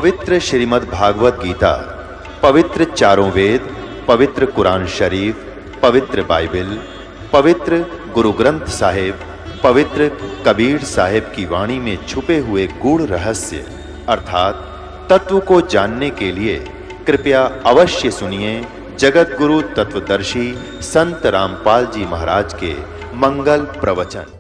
पवित्र श्रीमद् भागवत गीता, पवित्र चारों वेद, पवित्र कुरान शरीफ, पवित्र बाइबल, पवित्र गुरु ग्रंथ साहिब, पवित्र कबीर साहिब की वाणी में छुपे हुए गूढ़ रहस्य अर्थात तत्व को जानने के लिए कृपया अवश्य सुनिए जगत गुरु तत्वदर्शी संत रामपाल जी महाराज के मंगल प्रवचन।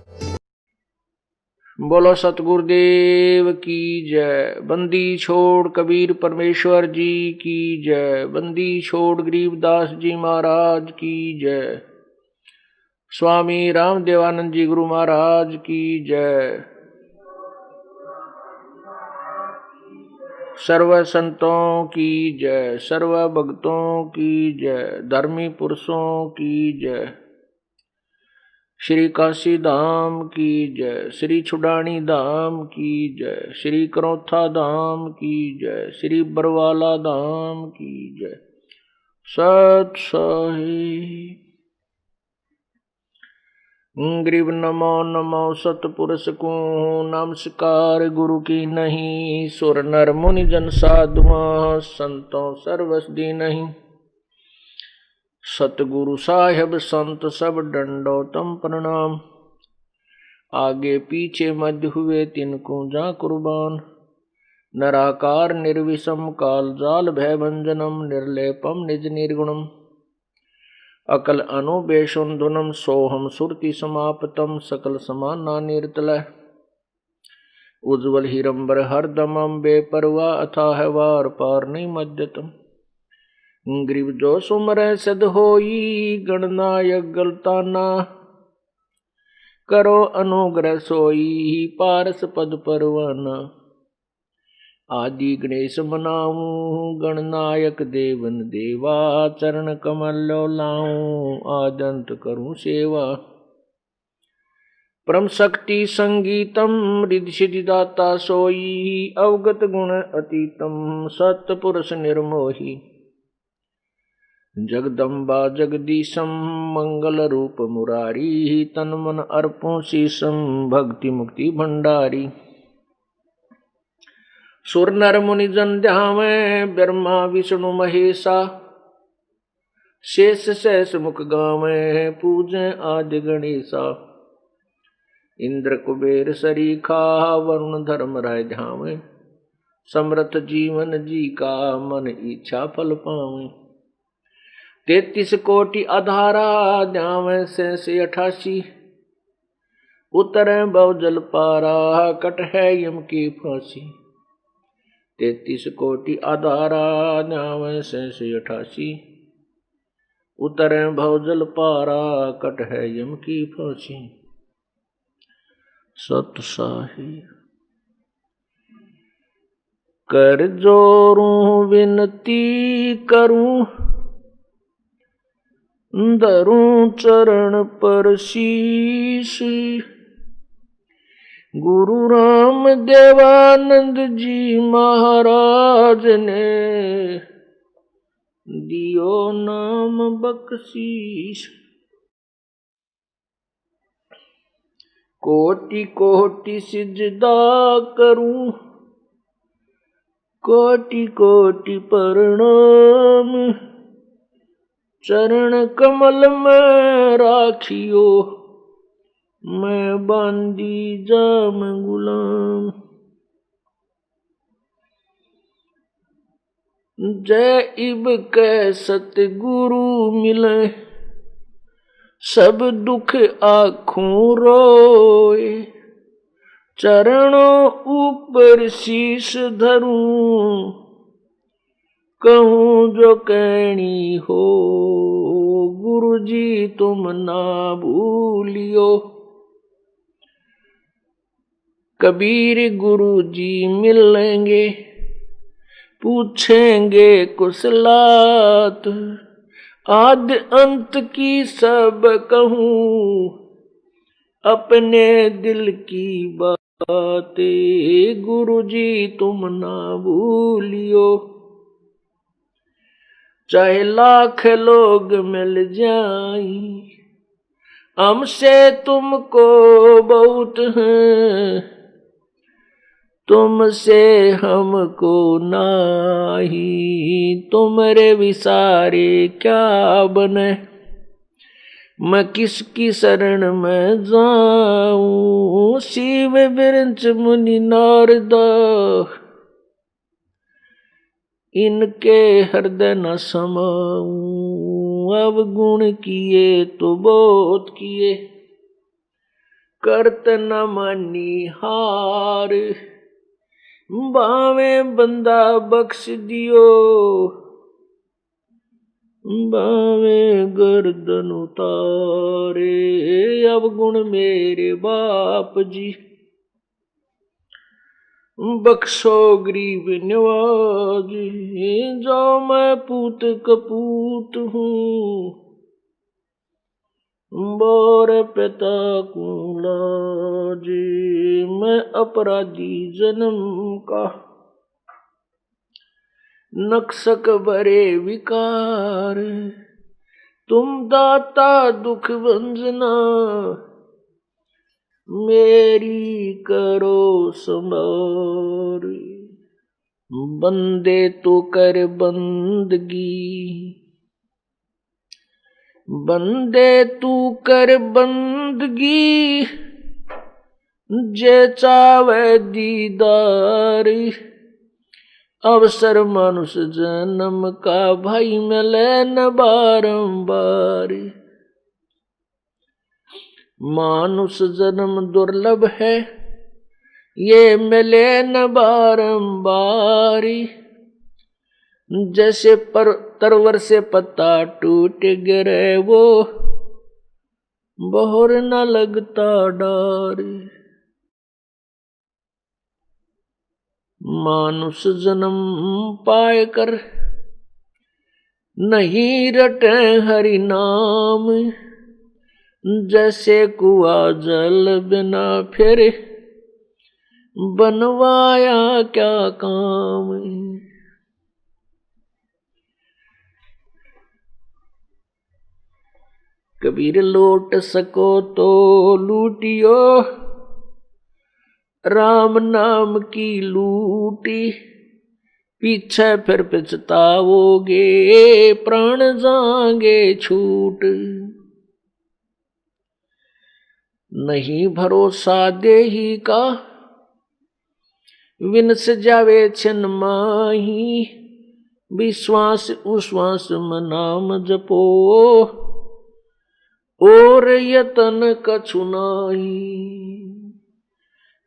बोलो सतगुरुदेव की जय। बंदी छोड़ कबीर परमेश्वर जी की जय। बंदी छोड़ गरीबदास जी महाराज की जय। स्वामी रामदेवानंद जी गुरु महाराज की जय। सर्व संतों की जय, सर्व भक्तों की जय, धर्मी पुरुषों की जय। श्री काशी धाम की जय, श्री छुडानी धाम की जय, श्री करौथा धाम की जय, श्री बरवाला धाम की जय। सत साहिब गरीब नमो नमो सतपुरुष को नमस्कार गुरु की नहीं। सुर नर मुनि जन साधुआ संतों सर्वसदी नहीं। सतगुरु साहेब संत सब दंडोतम प्रणाम। आगे पीछे मध्य हुए तिनको जा कुर्बान। नराकार निर्विषम काल जाल भय भंजनम निर्लेपम निज निर्गुणम। अकल अनुबेशुंधुनम सोहम सुरति समापतम सकल समाना निर्तलय। उज्ज्वल हिरंबर हरदमम बेपरवा अथाह वार पार नहीं मध्यतम। ग्रीव जो सुमर सद होई गणनायक गलताना। करो अनुग्रह सोई पारस पद परवाना। आदि गणेश मनाऊं गणनायक देवन देवा। चरण कमल लाऊं आदंत करूं सेवा। परम शक्ति संगीतम रिद्धि सिद्धि दाता सोई। अवगत गुण अतीतम सत्पुरुष निर्मोही। जगदम्बा जगदीशम मंगल रूप मुरारी। तन मन अर्पों शीशम भक्ति मुक्ति भंडारी। सुर नर मुनि जन ध्यावे ब्रह्मा विष्णु महेशा। शेष सहस मुख गावे पूजे आदि गणेशा। इंद्र कुबेर सरीखा वरुण धर्म राय ध्यावे। समृत जीवन जी का मन इच्छा फल पावे। 33 कोटि आधारा ध्यावे से 88। उतरे बहु जल पारा कट है यम की फांसी। 33 कोटि आधारा ध्यावे से 88। उतरे भव जल पारा कट है यम की फांसी। सत साहिब कर जोरूं विनती करूं। धरूं चरण पर शीश। गुरु राम देवानंद जी महाराज ने दियो नाम बख्शीश। कोटि कोटि सिजदा करूं। कोटि कोटि प्रणाम। चरण कमल में राखियो मैं बांदी जाम गुलाम। जय इब कै सतगुरु मिले। सब दुख आँखों रोए। चरणों ऊपर शीश धरूं। कहूँ जो कहनी हो गुरु जी तुम ना भूलियो। कबीर गुरु जी मिलेंगे पूछेंगे कुशलात। आद अंत की सब कहूँ अपने दिल की बातें। गुरु जी तुम ना भूलियो। चाहे लाख लोग मिल जाएं हमसे तुमको बहुत हैं। तुमसे हमको नाही, तुमरे विसारे क्या बने। मैं किसकी शरण में जाऊं, शिव विरंच मुनि नारद, इनके हृदय न समाऊं। अब गुण किए तो बहुत किए, करत न मानी हार। बावे बंदा बख्श दियो, बावे गर्दन उतारे। अब गुण मेरे बाप जी, बख्शो गरीब नवाजी। जो मैं पूत कपूत हूँ, बोर पिता को लाजी। मैं अपराधी जन्म का, नक्सक बरे विकार। तुम दाता दुख भंजना, मेरी करो संभार। बंदे तो कर बंदगी, बंदे तू कर बंदगी। जे चावे दीदार, अवसर मनुष्य जन्म का भाई मिले न बारंबार। मानुष जन्म दुर्लभ है, ये मिले न बारंबार। जैसे तरवर से पत्ता टूट गिरे, वो बहुर न लगता डार। मानुष जन्म पाए कर, नहीं रटे हरि नाम। जैसे कुआ जल बिना फिर, बनवाया क्या काम। कबीर लौट सको तो लूटियो, राम नाम की लूटी। पीछे फिर पछताओगे, प्राण जाएंगे छूट। नहीं भरोसा देही का, विनस जावे छिन माही। विश्वास उश्वास में नाम जपो, और यतन कछु नाही।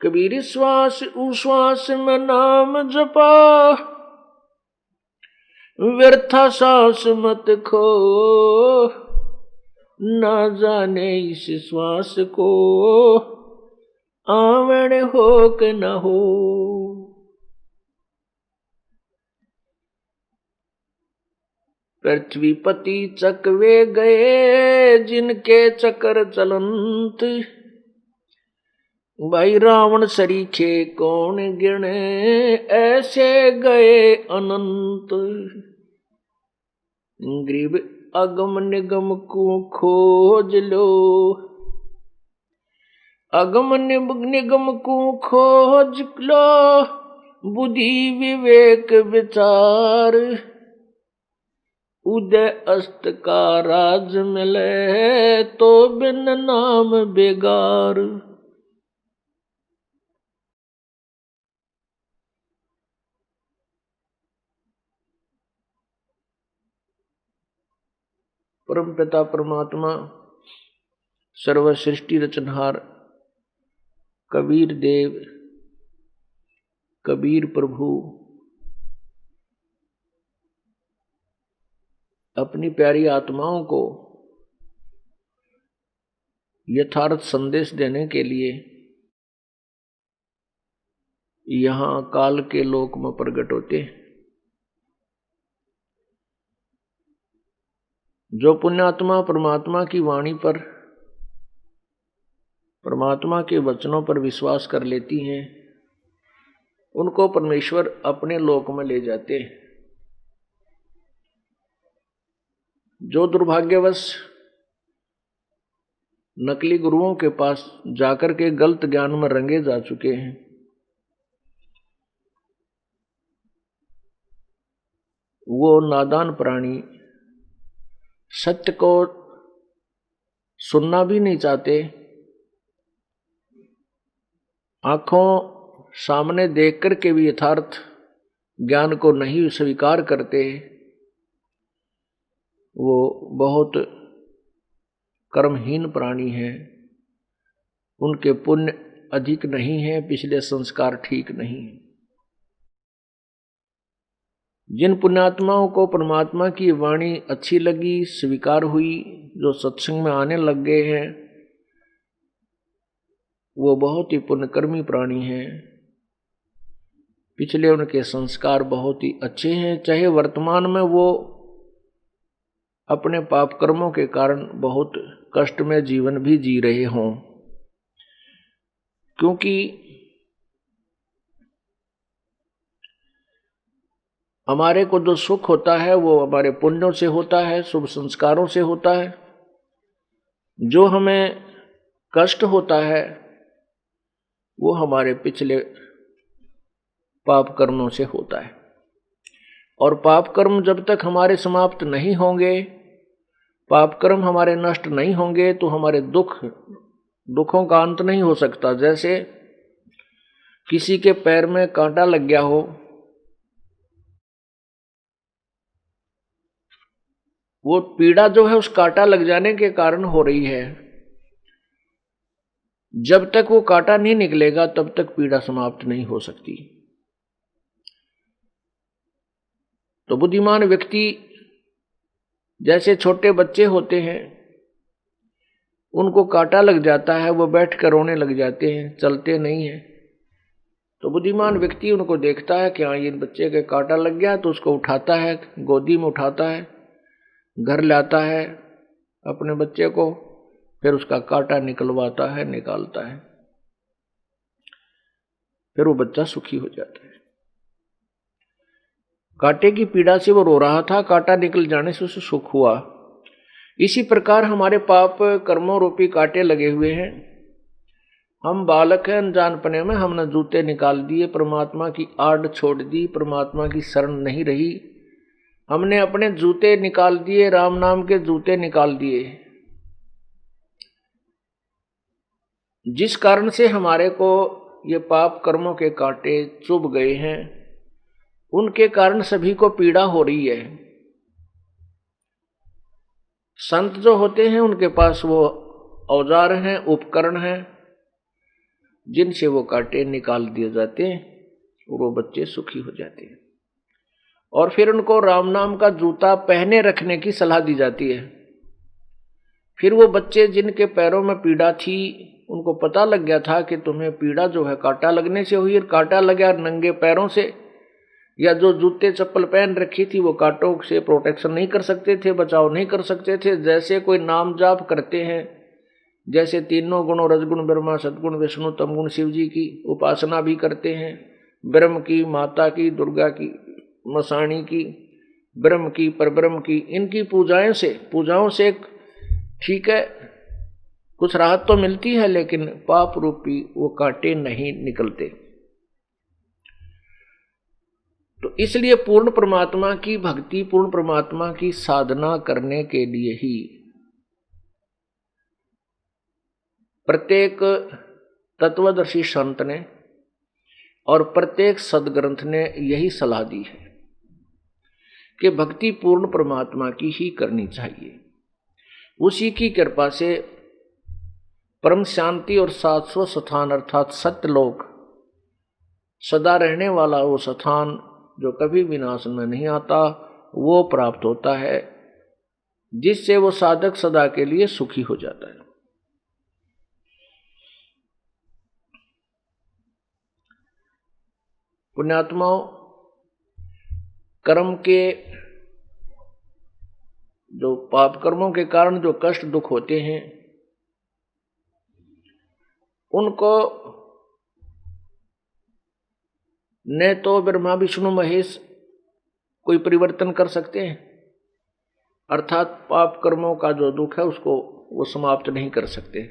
कबीर श्वास उश्वास में नाम जपा, व्यर्था सांस मत खो। ना जाने इस श्वास को, आवन हो कि न हो। पृथ्वीपति चकवे गए, जिनके चक्र चलंत। भाई रावण सरीखे कौन गिने, ऐसे गए अनंत। गरीब अगम निगम को खोज लो, अगम निगम को खोज लो। बुद्धि विवेक विचार, उदय अस्त का राज मिले, तो बिन नाम बेगार। परम पिता परमात्मा सर्व सृष्टि रचनहार कबीर देव, कबीर प्रभु अपनी प्यारी आत्माओं को यथार्थ संदेश देने के लिए यहाँ काल के लोक में प्रकट होते हैं। जो पुण्यात्मा परमात्मा की वाणी पर, परमात्मा के वचनों पर विश्वास कर लेती हैं, उनको परमेश्वर अपने लोक में ले जाते हैं। जो दुर्भाग्यवश नकली गुरुओं के पास जाकर के गलत ज्ञान में रंगे जा चुके हैं, वो नादान प्राणी सत्य को सुनना भी नहीं चाहते, आंखों सामने देख कर के भी यथार्थ ज्ञान को नहीं स्वीकार करते, वो बहुत कर्महीन प्राणी हैं। उनके पुण्य अधिक नहीं है, पिछले संस्कार ठीक नहीं है। जिन पुण्यात्माओं को परमात्मा की वाणी अच्छी लगी, स्वीकार हुई, जो सत्संग में आने लग गए हैं, वो बहुत ही पुण्यकर्मी प्राणी हैं। पिछले उनके संस्कार बहुत ही अच्छे हैं, चाहे वर्तमान में वो अपने पाप कर्मों के कारण बहुत कष्ट में जीवन भी जी रहे हों, क्योंकि हमारे को जो सुख होता है वो हमारे पुण्यों से होता है, शुभ संस्कारों से होता है। जो हमें कष्ट होता है वो हमारे पिछले पाप कर्मों से होता है। और पाप कर्म जब तक हमारे समाप्त नहीं होंगे, पाप कर्म हमारे नष्ट नहीं होंगे, तो हमारे दुखों का अंत नहीं हो सकता। जैसे किसी के पैर में कांटा लग गया हो, वो पीड़ा जो है उस कांटा लग जाने के कारण हो रही है। जब तक वो कांटा नहीं निकलेगा तब तक पीड़ा समाप्त नहीं हो सकती। तो बुद्धिमान व्यक्ति, जैसे छोटे बच्चे होते हैं, उनको कांटा लग जाता है, वो बैठ कर रोने लग जाते हैं, चलते नहीं है। तो बुद्धिमान व्यक्ति उनको देखता है कि हाँ ये बच्चे के कांटा लग गया, तो उसको उठाता है, गोदी में उठाता है, घर लाता है अपने बच्चे को, फिर उसका कांटा निकलवाता है, निकालता है, फिर वो बच्चा सुखी हो जाता है। कांटे की पीड़ा से वो रो रहा था, कांटा निकल जाने से उसे सुख हुआ। इसी प्रकार हमारे पाप कर्मों रूपी कांटे लगे हुए हैं। हम बालक हैं, अनजानपने में हमने जूते निकाल दिए, परमात्मा की आड़ छोड़ दी, परमात्मा की शरण नहीं रही, हमने अपने जूते निकाल दिए, राम नाम के जूते निकाल दिए, जिस कारण से हमारे को ये पाप कर्मों के कांटे चुभ गए हैं। उनके कारण सभी को पीड़ा हो रही है। संत जो होते हैं उनके पास वो औजार हैं, उपकरण हैं, जिनसे वो कांटे निकाल दिए जाते हैं और वो बच्चे सुखी हो जाते हैं। और फिर उनको राम नाम का जूता पहने रखने की सलाह दी जाती है। फिर वो बच्चे जिनके पैरों में पीड़ा थी, उनको पता लग गया था कि तुम्हें पीड़ा जो है कांटा लगने से हुई, कांटा लगा नंगे पैरों से, या जो जूते चप्पल पहन रखी थी वो कांटों से प्रोटेक्शन नहीं कर सकते थे, बचाव नहीं कर सकते थे। जैसे कोई नाम जाप करते हैं, जैसे तीनों गुणों रजगुण ब्रह्मा सदगुण विष्णु तमगुण शिव जी की उपासना भी करते हैं, ब्रह्म की, माता की, दुर्गा की, मसाणी की, ब्रह्म की, परब्रह्म की, इनकी पूजाओं से ठीक है कुछ राहत तो मिलती है, लेकिन पाप रूपी वो कांटे नहीं निकलते। तो इसलिए पूर्ण परमात्मा की भक्ति, पूर्ण परमात्मा की साधना करने के लिए ही प्रत्येक तत्वदर्शी संत ने और प्रत्येक सदग्रंथ ने यही सलाह दी है कि भक्ति पूर्ण परमात्मा की ही करनी चाहिए। उसी की कृपा से परम शांति और शाश्वत स्थान अर्थात सत्यलोक, सदा रहने वाला वो स्थान जो कभी विनाश में नहीं आता, वो प्राप्त होता है, जिससे वो साधक सदा के लिए सुखी हो जाता है। पुण्यात्माओं, कर्म के जो पाप कर्मों के कारण जो कष्ट दुख होते हैं, उनको न तो ब्रह्मा विष्णु महेश कोई परिवर्तन कर सकते हैं, अर्थात पाप कर्मों का जो दुख है उसको वो समाप्त नहीं कर सकते,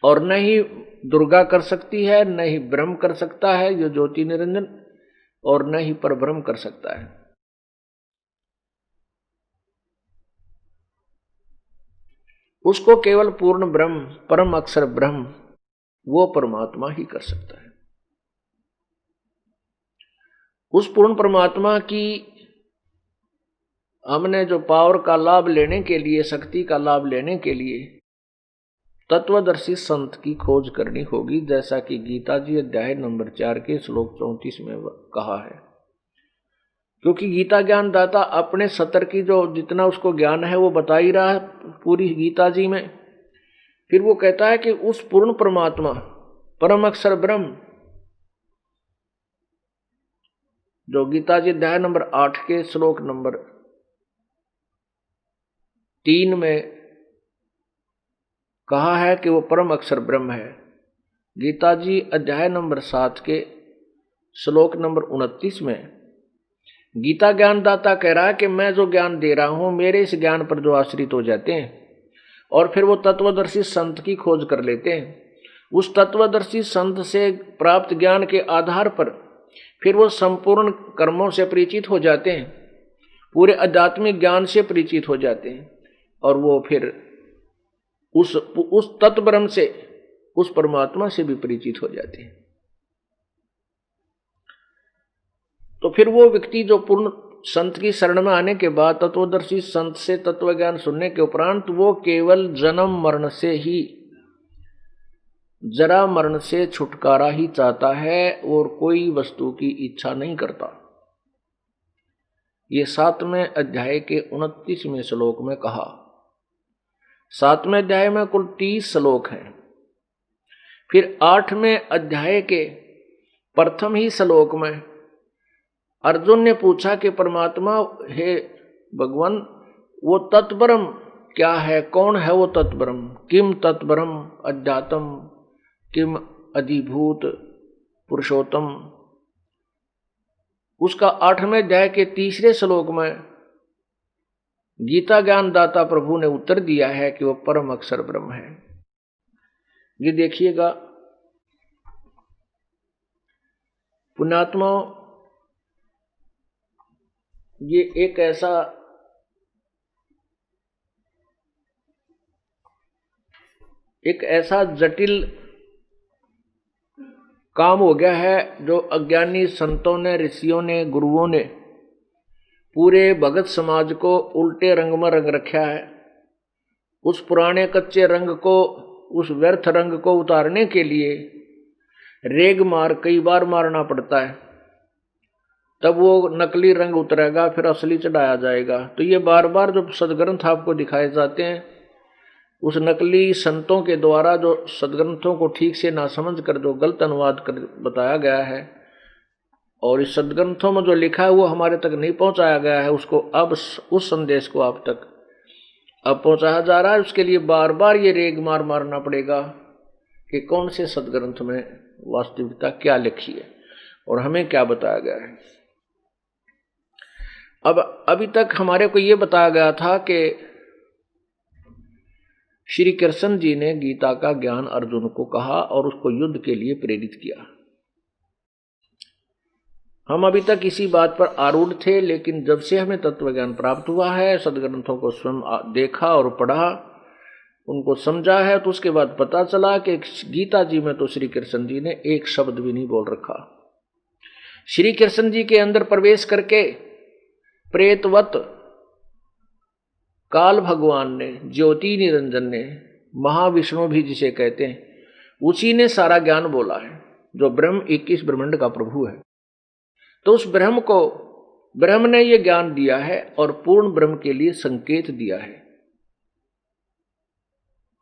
और न ही दुर्गा कर सकती है, न ही ब्रह्म कर सकता है जो ज्योति निरंजन, और न ही परब्रह्म कर सकता है। उसको केवल पूर्ण ब्रह्म, परम अक्षर ब्रह्म, वो परमात्मा ही कर सकता है। उस पूर्ण परमात्मा की हमने जो पावर का लाभ लेने के लिए, शक्ति का लाभ लेने के लिए तत्वदर्शी संत की खोज करनी होगी, जैसा कि गीता जी अध्याय नंबर 4 के श्लोक 34 में कहा है। क्योंकि गीता ज्ञान दाता अपने सतर की जो जितना उसको ज्ञान है वो बता ही रहा है पूरी गीता जी में। फिर वो कहता है कि उस पूर्ण परमात्मा, परम अक्षर ब्रह्म, जो गीता जी अध्याय नंबर 8 के श्लोक नंबर 3 में कहा है कि वो परम अक्षर ब्रह्म है। गीता जी अध्याय नंबर 7 के श्लोक नंबर 29 में गीता ज्ञानदाता कह रहा है कि मैं जो ज्ञान दे रहा हूं, मेरे इस ज्ञान पर जो आश्रित हो जाते हैं और फिर वो तत्वदर्शी संत की खोज कर लेते हैं, उस तत्वदर्शी संत से प्राप्त ज्ञान के आधार पर फिर वो संपूर्ण कर्मों से परिचित हो जाते हैं, पूरे आध्यात्मिक ज्ञान से परिचित हो जाते हैं, और वो फिर उस तत्व ब्रह्म से, उस परमात्मा से भी परिचित हो जाते हैं। तो फिर वो व्यक्ति जो पूर्ण संत की शरण में आने के बाद, तत्वदर्शी संत से तत्व ज्ञान सुनने के उपरांत, वो केवल जन्म मरण से ही, जरा मरण से छुटकारा ही चाहता है और कोई वस्तु की इच्छा नहीं करता। ये 7वें अध्याय के 29वें श्लोक में कहा। 7वें अध्याय में कुल 30 श्लोक हैं। फिर 8वें अध्याय के प्रथम ही श्लोक में अर्जुन ने पूछा कि परमात्मा, हे भगवान, वो तत्ब्रह्म क्या है, कौन है वो तत्ब्रह्म? किम तत्ब्रह्म अध्यात्म किम अधिभूत पुरुषोत्तम। उसका 8वें अध्याय के 3 श्लोक में गीता ज्ञान दाता प्रभु ने उत्तर दिया है कि वो परम अक्षर ब्रह्म है। ये देखिएगा पुण्यात्मा, ये एक ऐसा जटिल काम हो गया है जो अज्ञानी संतों ने, ऋषियों ने, गुरुओं ने पूरे भगत समाज को उल्टे रंग में रंग रखा है। उस पुराने कच्चे रंग को, उस व्यर्थ रंग को उतारने के लिए रेग मार कई बार मारना पड़ता है, तब वो नकली रंग उतरेगा, फिर असली चढ़ाया जाएगा। तो ये बार बार जो सदग्रंथ आपको दिखाए जाते हैं, उस नकली संतों के द्वारा जो सदग्रंथों को ठीक से ना समझ कर जो गलत अनुवाद कर बताया गया है, और इस सदग्रंथों में जो लिखा है वो हमारे तक नहीं पहुंचाया गया है, उसको अब उस संदेश को आप तक अब पहुंचाया जा रहा है। उसके लिए बार बार ये रेग मारना पड़ेगा कि कौन से सदग्रंथ में वास्तविकता क्या लिखी है और हमें क्या बताया गया है। अब अभी तक हमारे को ये बताया गया था कि श्री कृष्ण जी ने गीता का ज्ञान अर्जुन को कहा और उसको युद्ध के लिए प्रेरित किया। हम अभी तक इसी बात पर आरूढ़ थे, लेकिन जब से हमें तत्व ज्ञान प्राप्त हुआ है, सदग्रंथों को स्वयं देखा और पढ़ा, उनको समझा है, तो उसके बाद पता चला कि गीता जी में तो श्री कृष्ण जी ने एक शब्द भी नहीं बोल रखा। श्री कृष्ण जी के अंदर प्रवेश करके प्रेतवत काल भगवान ने, ज्योति निरंजन ने, महाविष्णु भी जिसे कहते हैं, उसी ने सारा ज्ञान बोला है, जो ब्रह्म 21 ब्रह्मांड का प्रभु है। तो उस ब्रह्म को, ब्रह्म ने ये ज्ञान दिया है और पूर्ण ब्रह्म के लिए संकेत दिया है।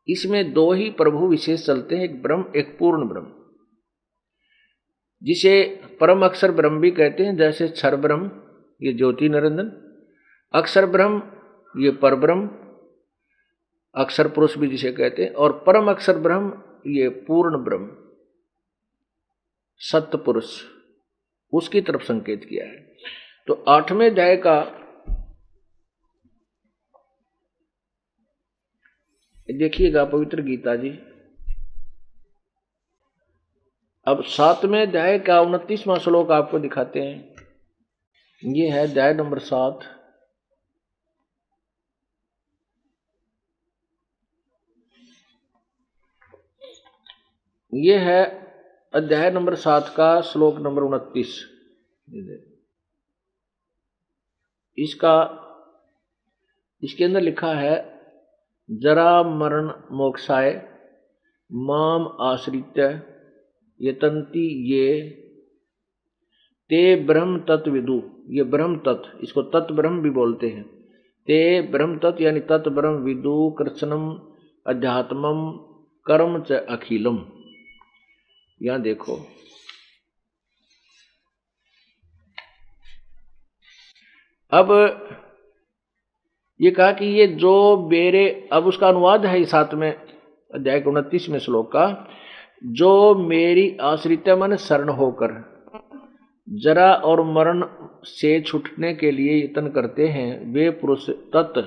इसमें 2 ही प्रभु विशेष चलते हैं, एक ब्रह्म, एक पूर्ण ब्रह्म, जिसे परम अक्षर ब्रह्म भी कहते हैं। जैसे क्षर ब्रह्म ये ज्योति निरंजन, अक्षर ब्रह्म ये परब्रह्म, अक्षर पुरुष भी जिसे कहते हैं, और परम अक्षर ब्रह्म ये पूर्ण ब्रह्म, सत्य पुरुष, उसकी तरफ संकेत किया है। तो 8वें अध्याय का देखिएगा पवित्र गीता जी। अब 7वें अध्याय का 29वां श्लोक आपको दिखाते हैं। ये है अध्याय नंबर 7। ये है अध्याय नंबर 7 का श्लोक नंबर 29। इसके अंदर लिखा है जरा मरण मोक्षाय माम आश्रित्य यतन्ति ये ते ब्रह्म तत्व विदु। ये ब्रह्म तत्व, इसको तत्व ब्रह्म भी बोलते हैं। ते ब्रह्म तत्व यानी तत्व ब्रह्म विदु कृष्णम अध्यात्मम कर्म च अखिलम। यहां देखो, अब ये कहा कि ये जो मेरे, अब उसका अनुवाद है 7वें अध्याय के 29वें श्लोक का, जो मेरी आश्रित मन शरण होकर जरा और मरण से छूटने के लिए यत्न करते हैं वे पुरुष तत्।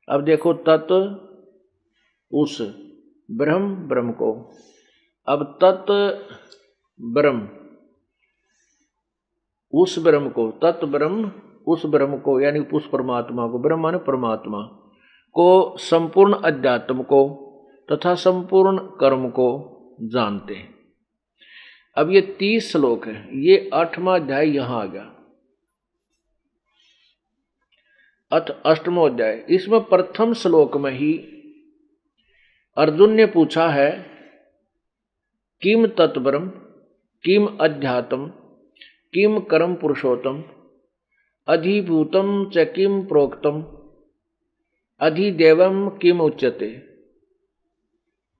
अब देखो, तत् उस ब्रह्म को, अब तत् ब्रह्म उस ब्रह्म को, तत् ब्रह्म उस ब्रह्म को यानी उस परमात्मा को, ब्रह्म माने परमात्मा को, संपूर्ण अध्यात्म को तथा संपूर्ण कर्म को जानते हैं। अब ये 30 श्लोक है, ये 8वां अध्याय यहां आ गया, 8वां अध्याय। इसमें प्रथम श्लोक में ही अर्जुन ने पूछा है किम तत्ब्रह्म किम अध्यात्म किम कर्म पुरुषोत्तम अधिभूतम च किम प्रोक्तम अधिदेवम किम उच्यते।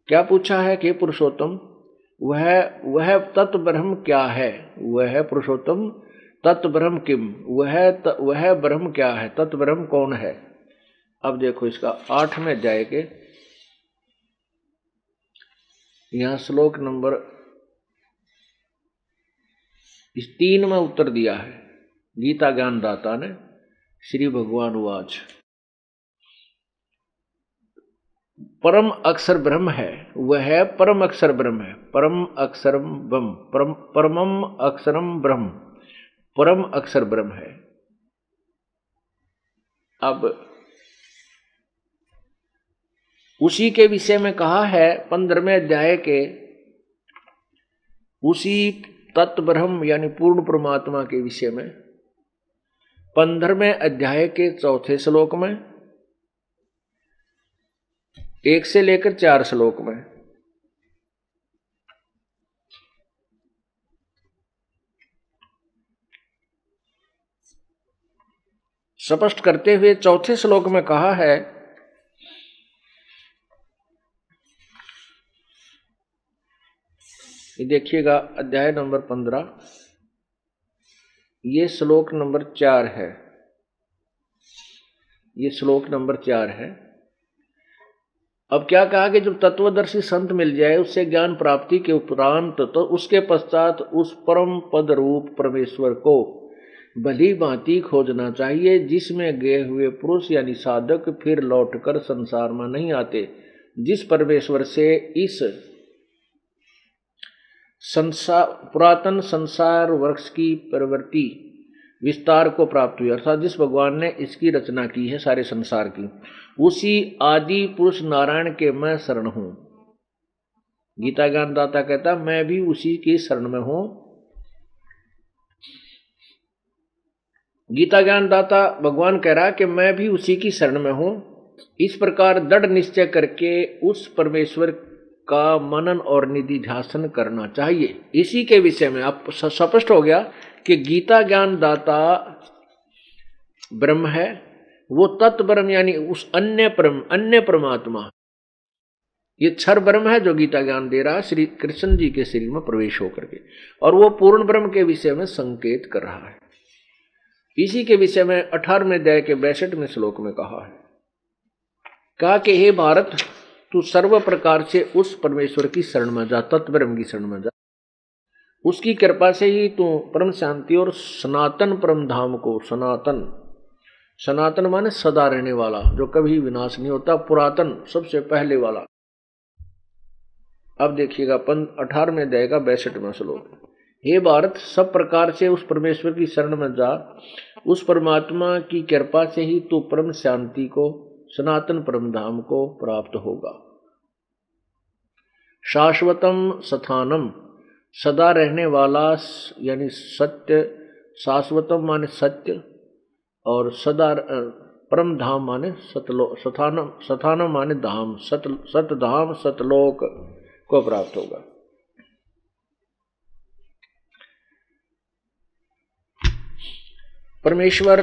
क्या पूछा है कि पुरुषोत्तम, वह तत्व ब्रह्म क्या है, वह पुरुषोत्तम तत्व ब्रह्म किम, वह ब्रह्म क्या है, तत्व ब्रह्म कौन है। अब देखो, इसका 8वें अध्याय के यहां श्लोक नंबर 3 में उत्तर दिया है गीता ज्ञानदाता ने। श्री भगवान उवाच परम अक्षर ब्रह्म है, वह परम अक्षर ब्रह्म है, परम अक्षरम ब्रह्म, परमम अक्षरम ब्रह्म, परम अक्षर ब्रह्म है। अब उसी के विषय में कहा है 15वें अध्याय के, उसी तत्व ब्रह्म यानी पूर्ण परमात्मा के विषय में 15वें अध्याय के 4थे श्लोक में 1 से लेकर 4 श्लोक में। स्पष्ट करते हुए 4थे श्लोक में कहा है ये देखिएगा, अध्याय नंबर 15, ये श्लोक नंबर 4 है, ये श्लोक नंबर 4 है। अब क्या कहा कि जब तत्वदर्शी संत मिल जाए उससे ज्ञान प्राप्ति के उपरांत, तो उसके पश्चात उस परम पद रूप परमेश्वर को भली भांति खोजना चाहिए, जिसमें गए हुए पुरुष यानी साधक फिर लौटकर संसार में नहीं आते, जिस परमेश्वर से इस पुरातन संसार वृक्ष की प्रवृत्ति विस्तार को प्राप्त हुई, अर्थात जिस भगवान ने इसकी रचना की है सारे संसार की, उसी आदि पुरुष नारायण के मैं शरण हूं। गीता ज्ञानदाता कहता मैं भी उसी की शरण में हूं। गीता ज्ञानदाता भगवान कह रहा कि मैं भी उसी की शरण में हूं। इस प्रकार दृढ़ निश्चय करके उस परमेश्वर का मनन और निधिध्यासन करना चाहिए। इसी के विषय में आप स्पष्ट हो गया कि गीता ज्ञानदाता ब्रह्म है, वो तत्व ब्रह्म यानी उस अन्य परमात्मा, ये क्षर ब्रह्म है जो गीता ज्ञान दे रहा श्री कृष्ण जी के शरीर में प्रवेश होकर के, और वो पूर्ण ब्रह्म के विषय में संकेत कर रहा है। इसी के विषय में 18वें अध्याय के 62वें श्लोक में कहा कि हे भारत, तू सर्व प्रकार से उस परमेश्वर की शरण में जा, तत्व ब्रह्म की शरण में जा। उसकी कृपा से ही तू परम शांति और सनातन परम धाम को, सनातन माने सदा रहने वाला, जो कभी विनाश नहीं होता, पुरातन सबसे पहले वाला। अब देखिएगा 18वें अध्याय का 62वां श्लोक, हे भारत, सब प्रकार से उस परमेश्वर की शरण में जा, उस परमात्मा की कृपा से ही तू परम शांति को, सनातन परम धाम को प्राप्त होगा। शाश्वतम स्थानम, सदा रहने वाला यानी सत्य, शाश्वतम माने सत्य, और सदा परम धाम माने सतलोक, स्थानम माने धाम, सतधाम सतलोक को प्राप्त होगा। परमेश्वर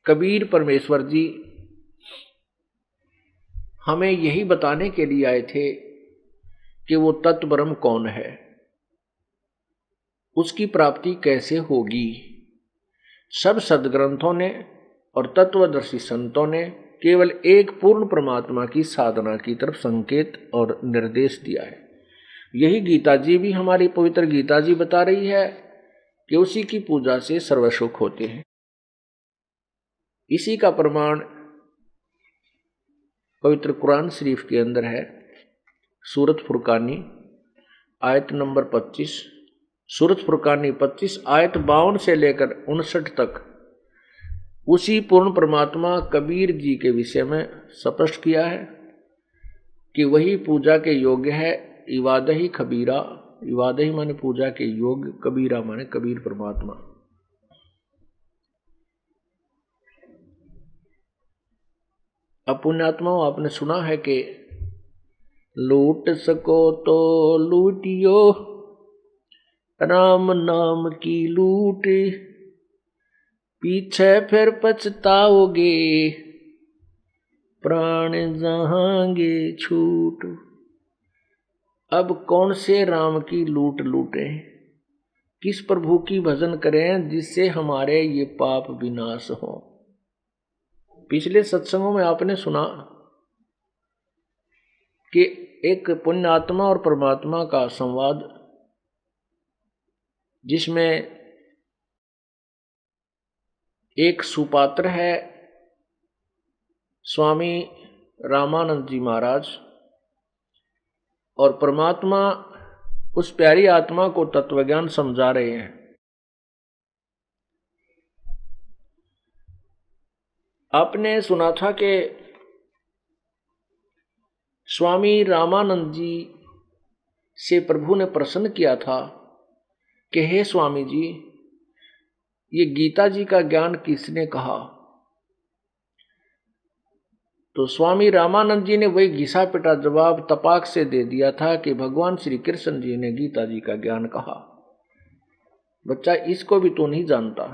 कबीर परमेश्वर जी हमें यही बताने के लिए आए थे कि वो तत्व ब्रह्म कौन है, उसकी प्राप्ति कैसे होगी। सब सदग्रंथों ने और तत्वदर्शी संतों ने केवल एक पूर्ण परमात्मा की साधना की तरफ संकेत और निर्देश दिया है। यही गीता जी भी, हमारी पवित्र गीता जी बता रही है कि उसी की पूजा से सर्व सुख होते हैं। इसी का प्रमाण पवित्र कुरान शरीफ के अंदर है। सूरत फुरकानी आयत नंबर 25, सूरत फुरकानी 25 आयत 52 से लेकर 59 तक उसी पूर्ण परमात्मा कबीर जी के विषय में स्पष्ट किया है कि वही पूजा के योग्य है। इबादही कबीरा, इबादही माने पूजा के योग्य, कबीरा माने कबीर परमात्मा। अब पुण्यात्माओं, आपने सुना है कि लूट सको तो लूटियो, राम नाम की लूट, पीछे फिर पछताओगे, प्राण जहांगे छूट। अब कौन से राम की लूट लूटें, किस प्रभु की भजन करें जिससे हमारे ये पाप विनाश हो। पिछले सत्संगों में आपने सुना कि एक पुण्यात्मा और परमात्मा का संवाद, जिसमें एक सुपात्र है स्वामी रामानंद जी महाराज, और परमात्मा उस प्यारी आत्मा को तत्वज्ञान समझा रहे हैं। आपने सुना था कि स्वामी रामानंद जी से प्रभु ने प्रश्न किया था कि हे स्वामी जी, ये गीता जी का ज्ञान किसने कहा। तो स्वामी रामानंद जी ने वही घिसा पिटा जवाब तपाक से दे दिया था कि भगवान श्री कृष्ण जी ने गीता जी का ज्ञान कहा। बच्चा, इसको भी तू नहीं जानता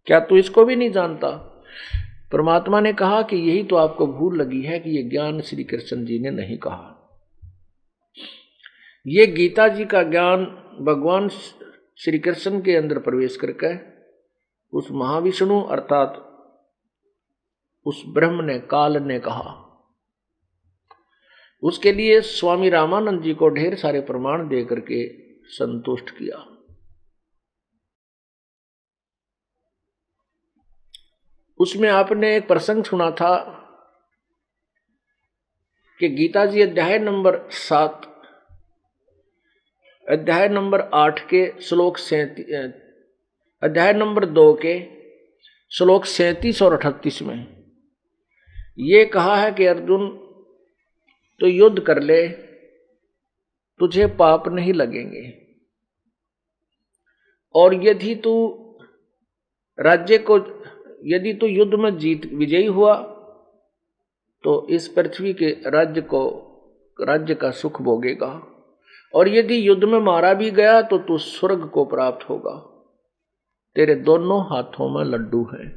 क्या? तू इसको भी नहीं जानता? परमात्मा ने कहा कि यही तो आपको भूल लगी है कि ये ज्ञान श्री कृष्ण जी ने नहीं कहा। ये गीता जी का ज्ञान भगवान श्री कृष्ण के अंदर प्रवेश करके उस महाविष्णु अर्थात उस ब्रह्म ने, काल ने कहा। उसके लिए स्वामी रामानंद जी को ढेर सारे प्रमाण दे करके संतुष्ट किया। उसमें आपने एक प्रसंग सुना था कि गीता जी अध्याय नंबर 7, अध्याय नंबर 8 के श्लोक 37, अध्याय नंबर 2 के श्लोक 37 और 38 में ये कहा है कि अर्जुन, तो युद्ध कर ले, तुझे पाप नहीं लगेंगे, और यदि तू यदि तू युद्ध में विजयी हुआ तो इस पृथ्वी के राज्य का सुख भोगेगा, और यदि युद्ध में मारा भी गया तो तू स्वर्ग को प्राप्त होगा। तेरे दोनों हाथों में लड्डू हैं।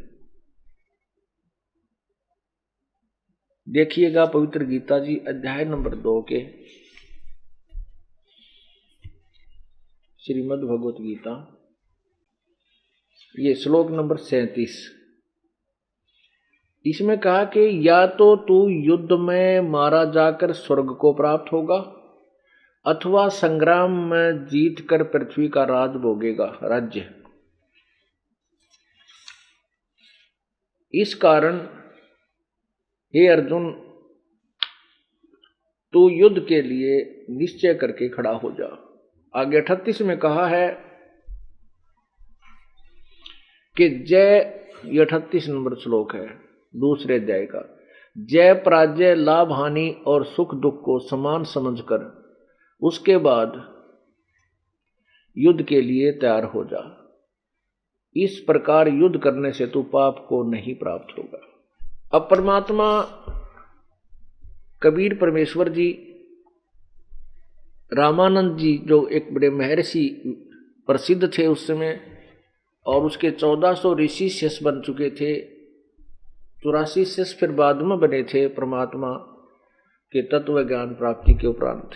देखिएगा पवित्र गीता जी अध्याय नंबर 2 के श्रीमद् भगवत गीता, ये श्लोक नंबर 37। इसमें कहा कि या तो तू युद्ध में मारा जाकर स्वर्ग को प्राप्त होगा, अथवा संग्राम में जीत कर पृथ्वी का राज भोगेगा, राज्य। इस कारण हे अर्जुन, तू युद्ध के लिए निश्चय करके खड़ा हो जा। आगे 38 में कहा है कि जय, ये 38 नंबर श्लोक है दूसरे अध्याय का, जय पराजय, लाभ हानि और सुख दुख को समान समझकर उसके बाद युद्ध के लिए तैयार हो जा। इस प्रकार युद्ध करने से तू पाप को नहीं प्राप्त होगा। अब परमात्मा कबीर परमेश्वर जी, रामानंद जी जो एक बड़े महर्षि प्रसिद्ध थे उस समय, और उसके 1400 ऋषि शिष्य बन चुके थे, 84 शिष्य फिर बाद में बने थे परमात्मा के तत्व ज्ञान प्राप्ति के उपरांत।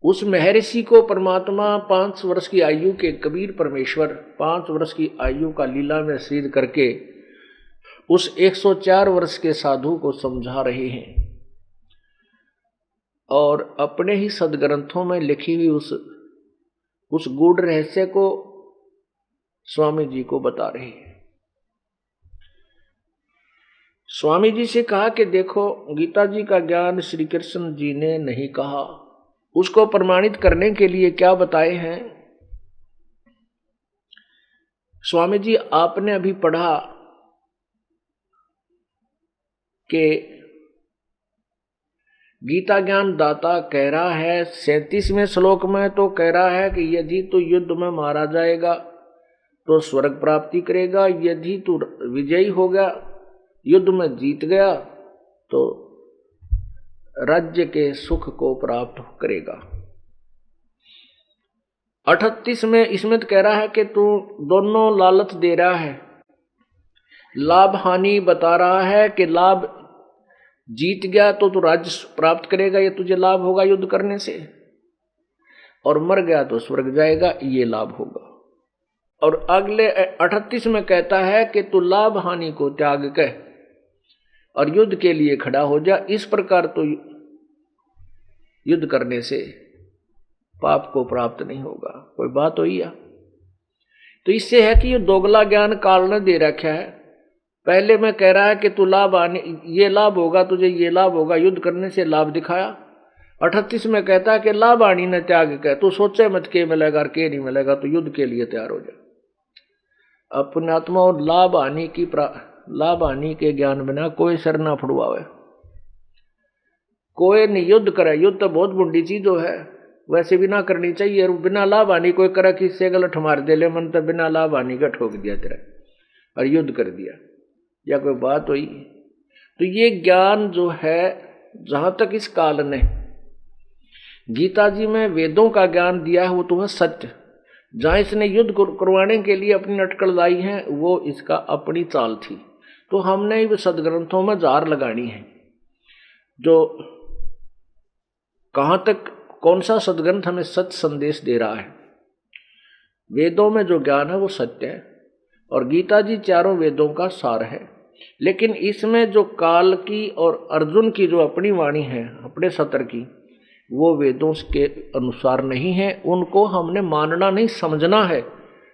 उस महर्षि को परमात्मा 5 वर्ष की आयु के कबीर परमेश्वर 5 वर्ष की आयु का लीला में सिद्ध करके उस 104 वर्ष के साधु को समझा रहे हैं और अपने ही सदग्रंथों में लिखी हुई उस गूढ़ रहस्य को स्वामी जी को बता रहे हैं। स्वामी जी से कहा कि देखो, गीता जी का ज्ञान श्री कृष्ण जी ने नहीं कहा, उसको प्रमाणित करने के लिए क्या बताए हैं। स्वामी जी, आपने अभी पढ़ा कि गीता ज्ञान दाता कह रहा है 37वें श्लोक में, तो कह रहा है कि यदि तू युद्ध में मारा जाएगा तो स्वर्ग प्राप्ति करेगा, यदि तू विजयी हो गया, युद्ध में जीत गया, तो राज्य के सुख को प्राप्त करेगा। 38 में इसमें तो कह रहा है कि तू दोनों लालच दे रहा है, लाभ हानि बता रहा है कि लाभ जीत गया तो तू राज्य प्राप्त करेगा, ये तुझे लाभ होगा युद्ध करने से, और मर गया तो स्वर्ग जाएगा, ये लाभ होगा। और अगले 38 में कहता है कि तू लाभ हानि को त्याग कर और युद्ध के लिए खड़ा हो जा, इस प्रकार तो युद्ध करने से पाप को प्राप्त नहीं होगा। कोई बात हुई या? तो इससे है कि ये दोगला ज्ञान काल ने दे रखा है। पहले में कह रहा है कि तू लाभ आने, ये लाभ होगा तुझे, ये लाभ होगा, युद्ध करने से लाभ दिखाया। 38 में कहता है कि लाभ हानि ने त्याग कर, तू सोचे मत के मिलेगा और के नहीं मिलेगा, तो युद्ध के लिए तैयार हो जा। अपने आत्मा और लाभ हानि के ज्ञान बिना कोई सर ना फुड़वावे, कोई नहीं युद्ध करे। युद्ध तो बहुत बुढ़ी चीज है, वैसे भी ना करनी चाहिए। बिना लाभ हानि कोई करे किससे गलत मार दे ले, मन तो बिना लाभ हानि का ठोक दिया तेरा और युद्ध कर दिया, या कोई बात हुई। तो ये ज्ञान जो है, जहां तक इस काल ने गीता जी में वेदों का ज्ञान दिया है वो तो है सत्य। जहां इसने युद्ध करवाने के लिए अपनी अटकल लाई है वो इसका अपनी चाल थी। तो हमने भी सदग्रंथों में जार लगानी है, जो कहां तक कौन सा सदग्रंथ हमें सत्य संदेश दे रहा है। वेदों में जो ज्ञान है वो सत्य है और गीता जी चारों वेदों का सार है। लेकिन इसमें जो काल की और अर्जुन की जो अपनी वाणी है, अपने सत्र की, वो वेदों के अनुसार नहीं है। उनको हमने मानना नहीं, समझना है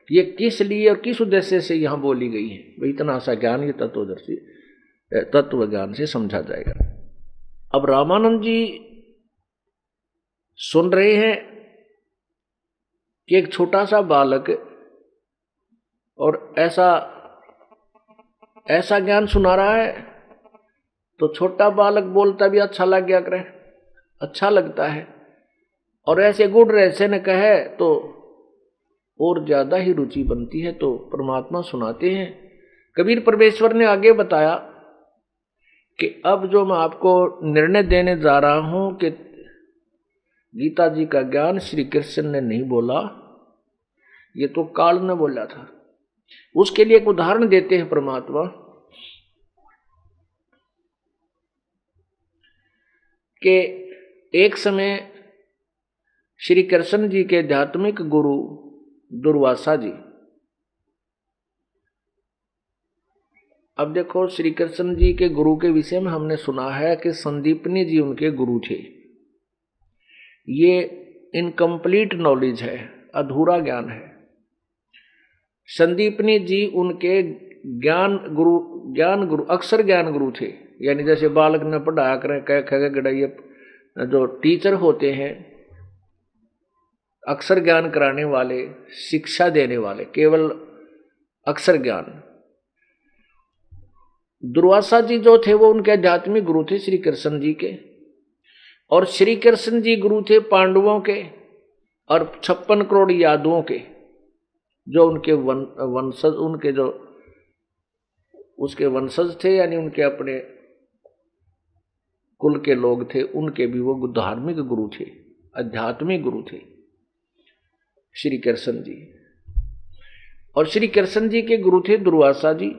ये किस लिए और किस उद्देश्य से यहाँ बोली गई है। भाई इतना सा ज्ञान ये तत्व ज्ञान से समझा जाएगा। अब रामानंद जी सुन रहे हैं कि एक छोटा सा बालक और ऐसा ज्ञान सुना रहा है, तो छोटा बालक बोलता भी अच्छा लग गया करे, अच्छा लगता है। और ऐसे गुण रहस्य न कहे तो और ज्यादा ही रुचि बनती है। तो परमात्मा सुनाते हैं। कबीर परमेश्वर ने आगे बताया कि अब जो मैं आपको निर्णय देने जा रहा हूं कि गीता जी का ज्ञान श्री कृष्ण ने नहीं बोला, ये तो काल ने बोला था। उसके लिए एक उदाहरण देते हैं परमात्मा कि एक समय श्री कृष्ण जी के आध्यात्मिक गुरु दुर्वासा जी, अब देखो श्री कृष्ण जी के गुरु के विषय में हमने सुना है कि संदीपनी जी उनके गुरु थे। ये इनकम्प्लीट नॉलेज है, अधूरा ज्ञान है। संदीपनी जी उनके ज्ञान गुरु अक्षर ज्ञान गुरु थे। यानी जैसे बालक ने पढ़ाया करें कह खगे गड़ाइए, जो टीचर होते हैं, अक्षर ज्ञान कराने वाले, शिक्षा देने वाले, केवल अक्षर ज्ञान। दुर्वासा जी जो थे वो उनके आध्यात्मिक गुरु थे श्री कृष्ण जी के, और श्री कृष्ण जी गुरु थे पांडवों के और 56 करोड़ यादवों के, जो उनके वंशज, उनके जो उसके वंशज थे, यानी उनके अपने कुल के लोग थे, उनके भी वो धार्मिक गुरु थे, आध्यात्मिक गुरु थे श्री कृष्ण जी। और श्री कृष्ण जी के गुरु थे दुर्वासा जी।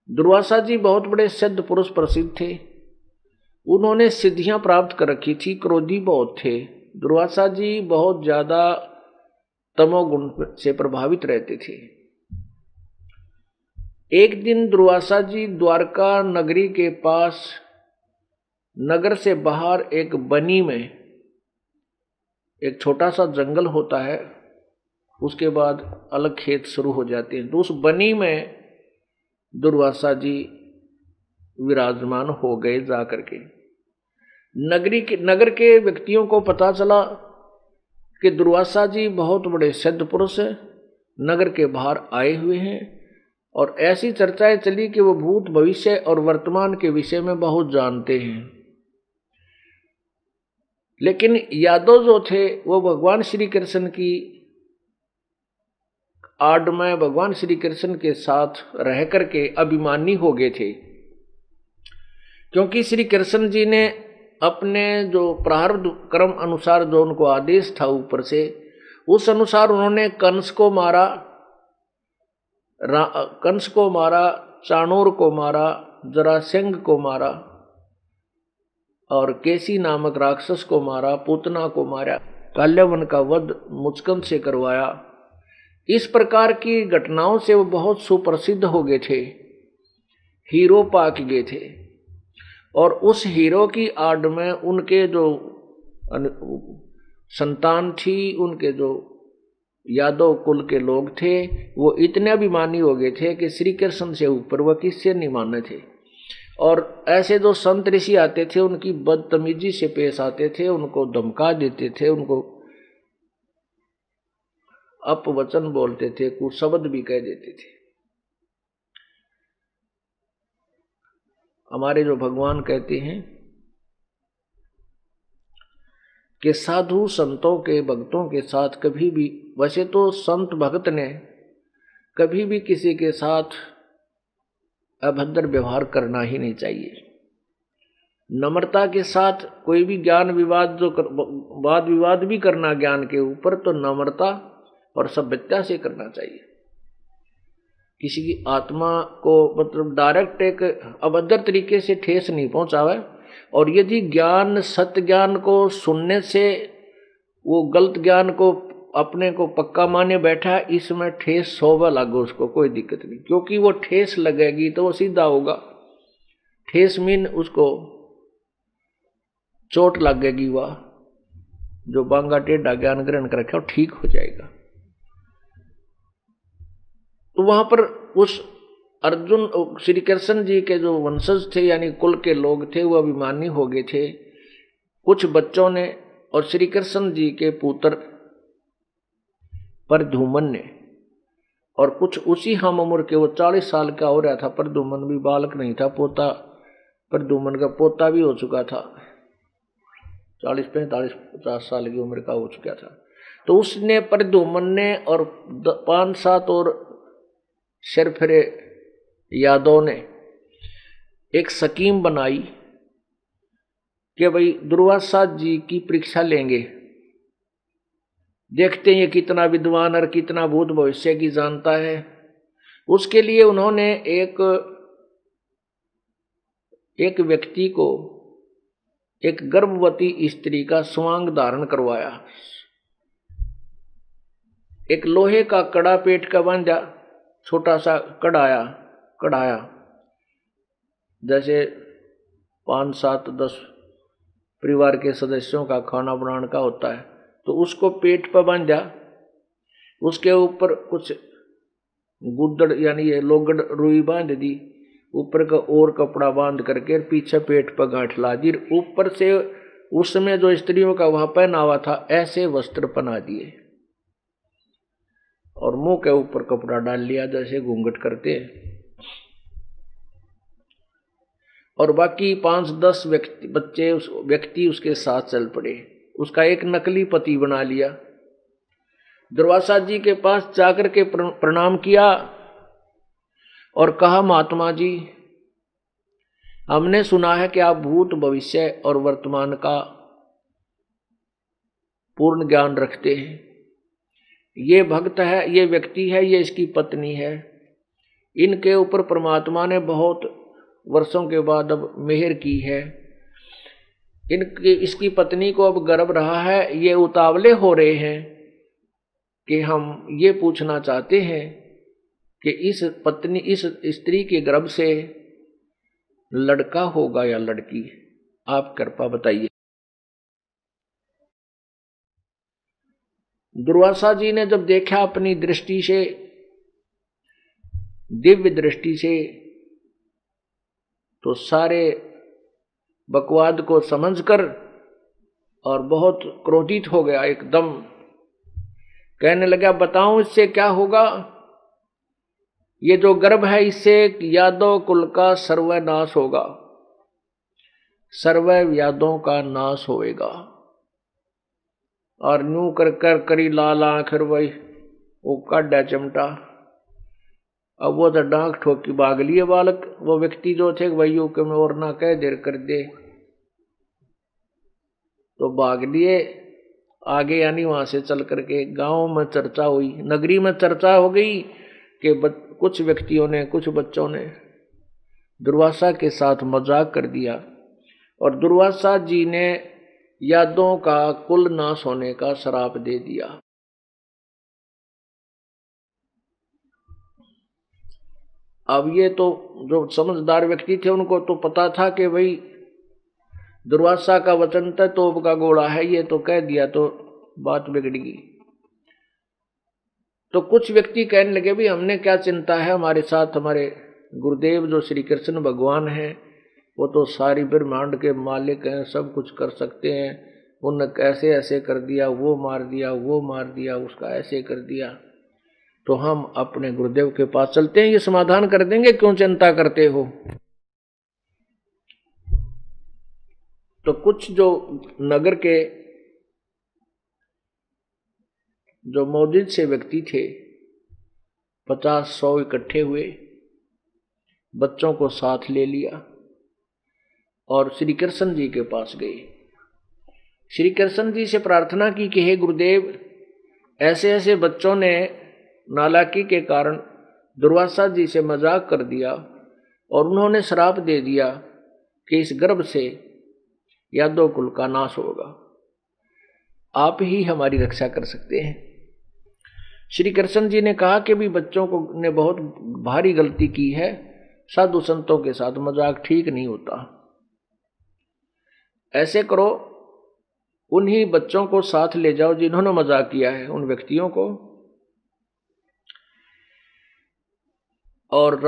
दुर्वासा जी बहुत बड़े सिद्ध पुरुष प्रसिद्ध थे, उन्होंने सिद्धियां प्राप्त कर रखी थी, क्रोधी बहुत थे। दुर्वासा जी बहुत ज्यादा तमोगुण से प्रभावित रहते थे। एक दिन दुर्वासा जी द्वारका नगरी के पास, नगर से बाहर एक बनी में, एक छोटा सा जंगल होता है, उसके बाद अलग खेत शुरू हो जाते हैं, तो उस बनी में दुर्वासा जी विराजमान हो गए जाकर के। नगर के व्यक्तियों को पता चला कि दुर्वासा जी बहुत बड़े सिद्ध पुरुष नगर के बाहर आए हुए हैं, और ऐसी चर्चाएं चली कि वो भूत भविष्य और वर्तमान के विषय में बहुत जानते हैं। लेकिन यादव जो थे वो भगवान श्री कृष्ण की आड़ में, भगवान श्री कृष्ण के साथ रह करके अभिमानी हो गए थे, क्योंकि श्री कृष्ण जी ने अपने जो प्रारब्ध कर्म अनुसार जो उनको आदेश था ऊपर से, उस अनुसार उन्होंने कंस को मारा, चाणूर को मारा, जरासंध को मारा, और केसी नामक राक्षस को मारा, पूतना को मारा, काल्यावन का वध मुचकंद से करवाया। इस प्रकार की घटनाओं से वो बहुत सुप्रसिद्ध हो गए थे, हीरो पाक गए थे। और उस हीरो की आड़ में उनके जो संतान थी, उनके जो यादव कुल के लोग थे, वो इतने अभिमानी हो गए थे कि श्री कृष्ण से ऊपर वह किससे नहीं माने थे। और ऐसे जो संत ऋषि आते थे उनकी बदतमीजी से पेश आते थे, उनको धमका देते थे, उनको अपवचन बोलते थे, कुछ शब्द भी कह देते थे। हमारे जो भगवान कहते हैं कि साधु संतों के, भक्तों के साथ कभी भी, वैसे तो संत भक्त ने कभी भी किसी के साथ अभद्र व्यवहार करना ही नहीं चाहिए। नम्रता के साथ कोई भी ज्ञान विवाद, जो वाद विवाद भी करना ज्ञान के ऊपर, तो नम्रता और सभ्यता से करना चाहिए। किसी की आत्मा को मतलब डायरेक्ट एक अभद्र तरीके से ठेस नहीं पहुंचावे। और यदि ज्ञान, सत्य ज्ञान को सुनने से वो गलत ज्ञान को अपने को पक्का माने बैठा है, इसमें ठेस होगा लागो, उसको कोई दिक्कत नहीं, क्योंकि वो ठेस लगेगी तो वो सीधा होगा। ठेस मीन उसको चोट लगेगी, वह जो बांगा टेढ़ा ज्ञान ग्रहण कर रखा ठीक हो जाएगा। तो वहां पर उस अर्जुन, श्री कृष्ण जी के जो वंशज थे यानी कुल के लोग थे, वो अभिमानी हो गए थे कुछ बच्चों ने, और श्री कृष्ण जी के पुत्र प्रद्युम्न ने, और कुछ उसी हम उम्र के, वो 40 साल का हो रहा था, प्रद्युम्न भी बालक नहीं था, पोता, प्रद्युम्न का पोता भी हो चुका था, 40, 45, 50 साल की उम्र का हो चुका था। तो उसने, प्रद्युम्न ने और 5-7 और शेरफरे यादव ने एक स्कीम बनाई कि भाई दुर्वासा जी की परीक्षा लेंगे, देखते हैं ये कितना विद्वान और कितना भूत भविष्य की जानता है। उसके लिए उन्होंने एक व्यक्ति को, एक गर्भवती स्त्री का स्वांग धारण करवाया, एक लोहे का कड़ा पेट का बांधा, छोटा सा कढ़ाया, जैसे 5, 7, 10 परिवार के सदस्यों का खाना बनाने का होता है, तो उसको पेट पर बांधा, उसके ऊपर कुछ गुद्दड़ यानी ये लोगड़ रुई बांध दी, ऊपर का और कपड़ा बांध करके पीछे पेट पर गांठ ला दी, ऊपर से उसमें जो स्त्रियों का वहां पहनावा था ऐसे वस्त्र पहना दिए, और मुंह के ऊपर कपड़ा डाल लिया जैसे घूंघट करते हैं। और बाकी 5-10 व्यक्ति उसके साथ चल पड़े। उसका एक नकली पति बना लिया। दुर्वासा जी के पास जाकर के प्रणाम किया और कहा, महात्मा जी, हमने सुना है कि आप भूत, भविष्य और वर्तमान का पूर्ण ज्ञान रखते हैं। ये भक्त है, ये व्यक्ति है, ये इसकी पत्नी है। इनके ऊपर परमात्मा ने बहुत वर्षों के बाद अब मेहर की है। इसकी पत्नी को अब गर्भ रहा है। ये उतावले हो रहे हैं कि हम ये पूछना चाहते हैं कि इस स्त्री के गर्भ से लड़का होगा या लड़की? आप कृपा बताइए। दुर्वासा जी ने जब देखा अपनी दृष्टि से, दिव्य दृष्टि से, तो सारे बकवाद को समझकर और बहुत क्रोधित हो गया एकदम। कहने लगा, बताऊं इससे क्या होगा? ये जो गर्भ है, इससे यादव कुल का सर्वनाश होगा, सर्व यादों का नाश होएगा। और यूं कर करी लाल आखिर वही वो काढ़ा चिमटा। अब वो तो डांक ठोक की भाग लिए बालक, वो व्यक्ति जो थे वही के में और ना कह देर कर दे, तो भाग लिए आगे। यानी वहां से चल करके गांव में चर्चा हुई, नगरी में चर्चा हो गई कि कुछ व्यक्तियों ने, कुछ बच्चों ने दुर्वासा के साथ मजाक कर दिया और दुर्वासा जी ने यादों का कुल नाश होने का श्राप दे दिया। अब ये तो जो समझदार व्यक्ति थे उनको तो पता था कि भाई दुर्वासा का वचन था तोप का गोला है, ये तो कह दिया तो बात बिगड़ेगी। तो कुछ व्यक्ति कहने लगे, भी हमने क्या चिंता है, हमारे साथ हमारे गुरुदेव जो श्री कृष्ण भगवान हैं, वो तो सारी ब्रह्मांड के मालिक हैं, सब कुछ कर सकते हैं। उनने कैसे ऐसे कर दिया, वो मार दिया, वो मार दिया, उसका ऐसे कर दिया, तो हम अपने गुरुदेव के पास चलते हैं, ये समाधान कर देंगे, क्यों चिंता करते हो? तो कुछ जो नगर के जो मौजूद से व्यक्ति थे, 50-100 इकट्ठे हुए, बच्चों को साथ ले लिया और श्री कृष्ण जी के पास गए। श्री कृष्ण जी से प्रार्थना की कि हे गुरुदेव, ऐसे ऐसे बच्चों ने नालायकी के कारण दुर्वासा जी से मजाक कर दिया और उन्होंने श्राप दे दिया कि इस गर्भ से यादव कुल का नाश होगा। आप ही हमारी रक्षा कर सकते हैं। श्री कृष्ण जी ने कहा कि भी बच्चों को ने बहुत भारी गलती की है, साधु संतों के साथ मजाक ठीक नहीं होता। ऐसे करो, उन्हीं बच्चों को साथ ले जाओ जिन्होंने मजाक किया है, उन व्यक्तियों को, और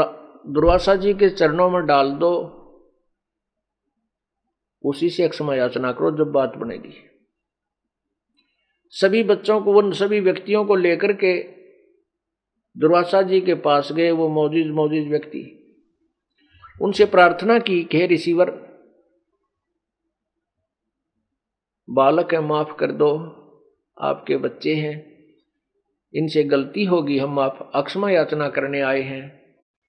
दुर्वासा जी के चरणों में डाल दो, उसी से क्षमा याचना करो जब बात बनेगी। सभी बच्चों को, उन सभी व्यक्तियों को लेकर के दुर्वासा जी के पास गए वो मौजूद व्यक्ति। उनसे प्रार्थना की कि हे ऋषिवर, बालक है, माफ कर दो, आपके बच्चे हैं, इनसे गलती होगी, हम आप अक्षमा याचना करने आए हैं।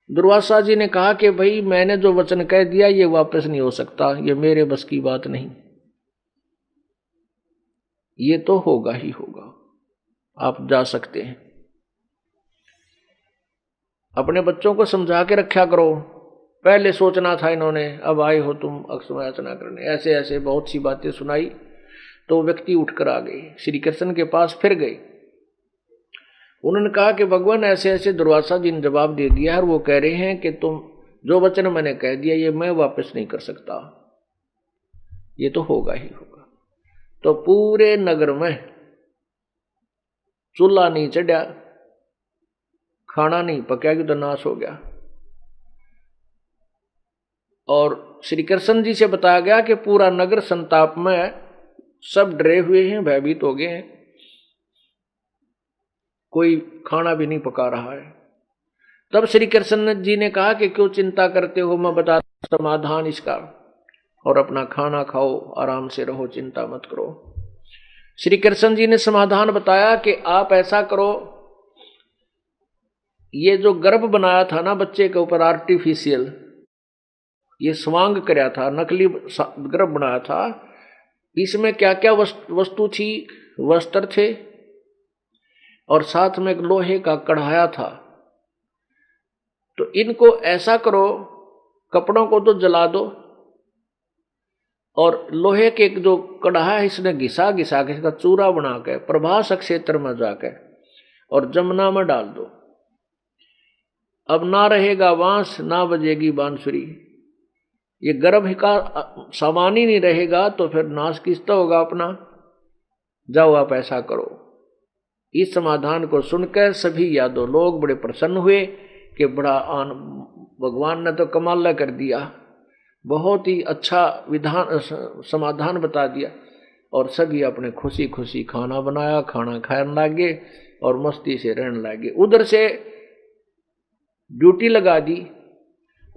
दुर्वासा जी ने कहा कि भाई मैंने जो वचन कह दिया ये वापस नहीं हो सकता, ये मेरे बस की बात नहीं, ये तो होगा ही होगा, आप जा सकते हैं। अपने बच्चों को समझा के रखा करो, पहले सोचना था इन्होंने, अब आए हो तुम अक्षमा याचना करने। ऐसे ऐसे बहुत सी बातें सुनाई तो व्यक्ति उठकर आ गए, श्री कृष्ण के पास फिर गए। उन्होंने कहा कि भगवान ऐसे ऐसे दुर्वासा जी ने जवाब दे दिया और वो कह रहे हैं कि तुम जो वचन मैंने कह दिया ये मैं वापस नहीं कर सकता, ये तो होगा ही होगा। तो पूरे नगर में चूल्हा नहीं चढ़ा, खाना नहीं पका कि तो नाश हो गया। और श्री कृष्ण जी से बताया गया कि पूरा नगर संताप में है, सब डरे हुए हैं, भयभीत हो गए हैं, कोई खाना भी नहीं पका रहा है। तब श्री कृष्ण जी ने कहा कि क्यों चिंता करते हो, मैं बता समाधान इसका, और अपना खाना खाओ, आराम से रहो, चिंता मत करो। श्री कृष्ण जी ने समाधान बताया कि आप ऐसा करो, ये जो गर्भ बनाया था ना बच्चे के ऊपर आर्टिफिशियल, ये स्वांग कराया था, नकली गर्भ बनाया था, इसमें क्या क्या वस्तु थी, वस्त्र थे और साथ में एक लोहे का कढ़ाया था। तो इनको ऐसा करो, कपड़ों को तो जला दो और लोहे के जो कढ़ा है इसने घिसा घिसा के इसका चूरा बना के प्रभास क्षेत्र में जाके और जमुना में डाल दो। अब ना रहेगा बांस, ना बजेगी बांसुरी, ये गर्भ का सामान ही नहीं रहेगा तो फिर नाश किसका होगा अपना। जाओ आप ऐसा करो। इस समाधान को सुनकर सभी यादव लोग बड़े प्रसन्न हुए कि बड़ा भगवान ने तो कमाल कर दिया, बहुत ही अच्छा विधान समाधान बता दिया। और सभी अपने खुशी खुशी खाना बनाया, खाना खाने लगे और मस्ती से रहने लगे। उधर से ड्यूटी लगा दी,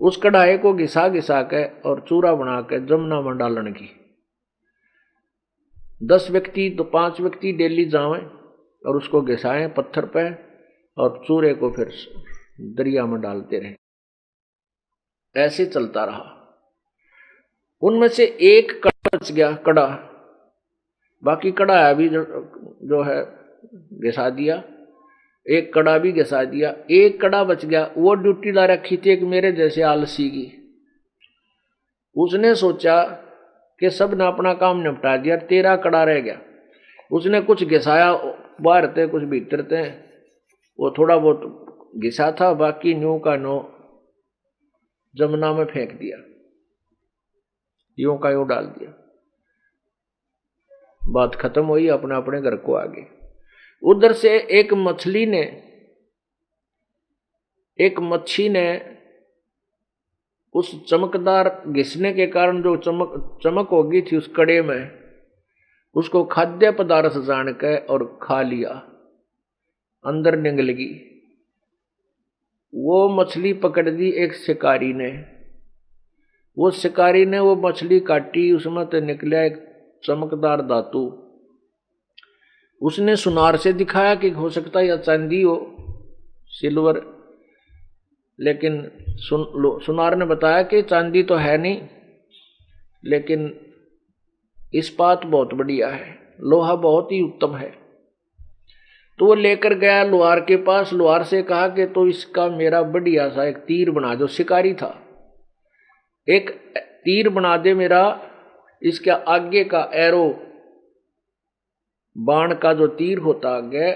उस कढ़ाई को घिसा घिसा के और चूरा बना के जमुना में डालने की। 10 व्यक्ति तो 5 व्यक्ति डेली जावें और उसको घिसाएं पत्थर पे और चूरे को फिर दरिया में डालते रहे। ऐसे चलता रहा। उनमें से एक कड़ा बच गया, कड़ा, बाकी कड़ा अभी जो है घिसा दिया, एक कड़ा भी घिसा दिया, एक कड़ा बच गया। वो ड्यूटी ला रखी थी एक मेरे जैसे आलसी की। उसने सोचा कि सब ने अपना काम निपटा दिया, 13 कड़ा रह गया। उसने कुछ घिसाया, बाहर थे कुछ भीतर थे, वो थोड़ा बहुत घिसा था, बाकी न्यू का नो जमुना में फेंक दिया, यूं का यूं डाल दिया। बात खत्म हुई, अपने अपने घर को आ गए। उधर से एक मच्छी ने उस चमकदार घिसने के कारण जो चमक हो गई थी उस कड़े में, उसको खाद्य पदार्थ जान के और खा लिया, अंदर निगल गई। वो मछली पकड़ दी एक शिकारी ने। वो शिकारी ने वो मछली काटी, उसमें तो निकला एक चमकदार धातु। उसने सुनार से दिखाया कि हो सकता है या चांदी हो, सिल्वर, लेकिन सुनार ने बताया कि चांदी तो है नहीं, लेकिन इस्पात बहुत बढ़िया है, लोहा बहुत ही उत्तम है। तो वो लेकर गया लोहार के पास। लोहार से कहा कि तो इसका मेरा बढ़िया सा एक तीर बना दो। शिकारी था, एक तीर बना दे मेरा, इसका आगे का एरो, बाण का जो तीर होता आगे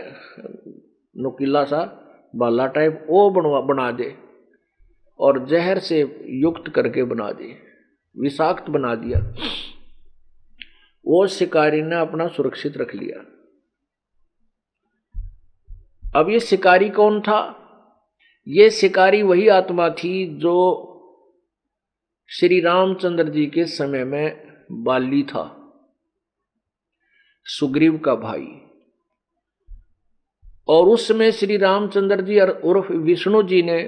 नुकीला सा बाला टाइप, वो बना दे और जहर से युक्त करके बना दे, विषाक्त बना दिया। वो शिकारी ने अपना सुरक्षित रख लिया। अब ये शिकारी कौन था? ये शिकारी वही आत्मा थी जो श्री रामचंद्र जी के समय में बाली था, सुग्रीव का भाई। और उस समय श्री रामचंद्र जी और उर्फ विष्णु जी ने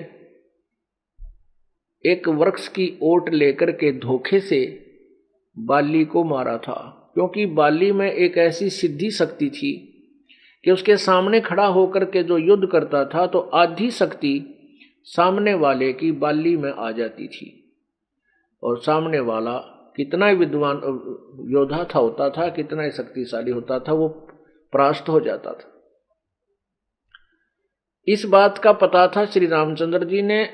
एक वृक्ष की ओट लेकर के धोखे से बाली को मारा था, क्योंकि बाली में एक ऐसी सिद्धि शक्ति थी कि उसके सामने खड़ा होकर के जो युद्ध करता था तो आधी शक्ति सामने वाले की बाली में आ जाती थी, और सामने वाला कितना विद्वान योद्धा था होता था, कितना शक्तिशाली होता था, वो परास्त हो जाता था। इस बात का पता था श्री रामचंद्र जी ने।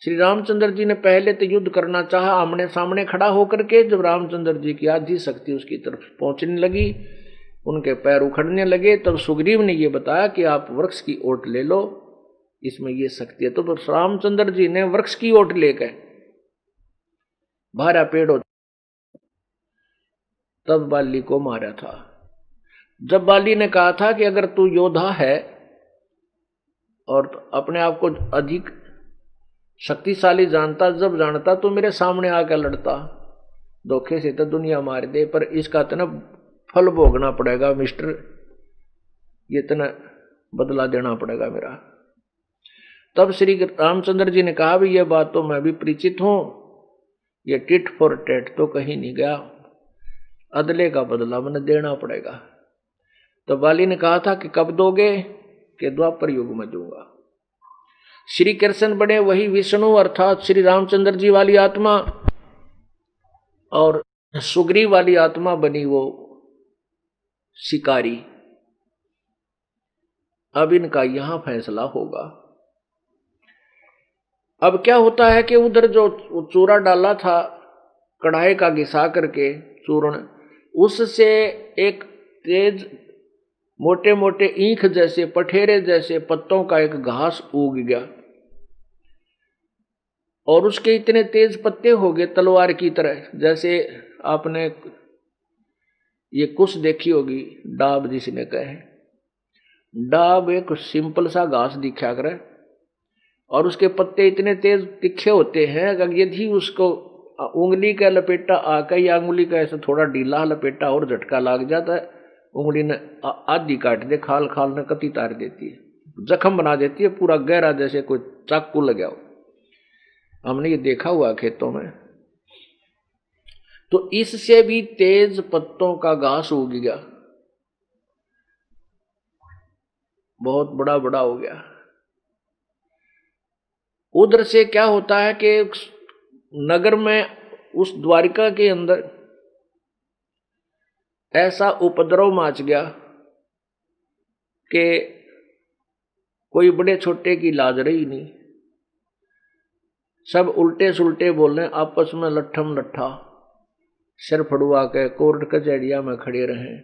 श्री रामचंद्र जी ने पहले तो युद्ध करना चाहा आमने सामने खड़ा होकर के। जब रामचंद्र जी की आधी शक्ति उसकी तरफ पहुंचने लगी, उनके पैर उखड़ने लगे, तब सुग्रीव ने यह बताया कि आप वृक्ष की ओट ले लो, इसमें यह शक्ति है। तो रामचंद्र जी ने वृक्ष की ओट लेकर, भारा पेड़ हो, तब बाली को मारा था। जब बाली ने कहा था कि अगर तू योद्धा है और अपने आप को अधिक शक्तिशाली जानता, जब जानता तो मेरे सामने आकर लड़ता, धोखे से तो दुनिया मार दे, पर इसका इतना फल भोगना पड़ेगा मिस्टर, ये इतना बदला देना पड़ेगा मेरा। तब श्री रामचंद्र जी ने कहा भी यह बात तो मैं भी परिचित हूं, ये टिट फॉर टेट तो कहीं नहीं गया, अदले का बदला मैंने देना पड़ेगा। तो बाली ने कहा था कि कब दोगे, कि द्वापर युग में दूंगा। श्री कृष्ण बने वही विष्णु अर्थात श्री रामचंद्र जी वाली आत्मा, और सुग्रीव वाली आत्मा बनी वो शिकारी। अब इनका यहां फैसला होगा। अब क्या होता है कि उधर जो चूरा डाला था कढ़ाई का घिसा करके चूर्ण, उससे एक तेज मोटे मोटे ईंख जैसे पठेरे जैसे पत्तों का एक घास उग गया, और उसके इतने तेज पत्ते हो गए तलवार की तरह। जैसे आपने ये कुछ देखी होगी, डाब जिसने कहे, डाब एक सिंपल सा घास दिखा करे, और उसके पत्ते इतने तेज तिखे होते हैं अगर यदि उसको उंगली का लपेटा आकर या उंगली का ऐसा थोड़ा ढीला लपेटा और झटका लग जाता है, उंगली ने आधी काट दे, खाल खाल ने कती तार देती है, जख्म बना देती है पूरा गहरा, जैसे कोई चाकू लगा हो। हमने ये देखा हुआ खेतों में। तो इससे भी तेज पत्तों का घास उग गया, बहुत बड़ा बड़ा हो गया। उधर से क्या होता है कि नगर में, उस द्वारिका के अंदर ऐसा उपद्रव मच गया कि कोई बड़े छोटे की लाज रही नहीं। सब उल्टे सुल्टे बोलने, आपस में लट्ठम लट्ठा सिर फड़ुआ के कोर्ट कचहरिया में खड़े रहे,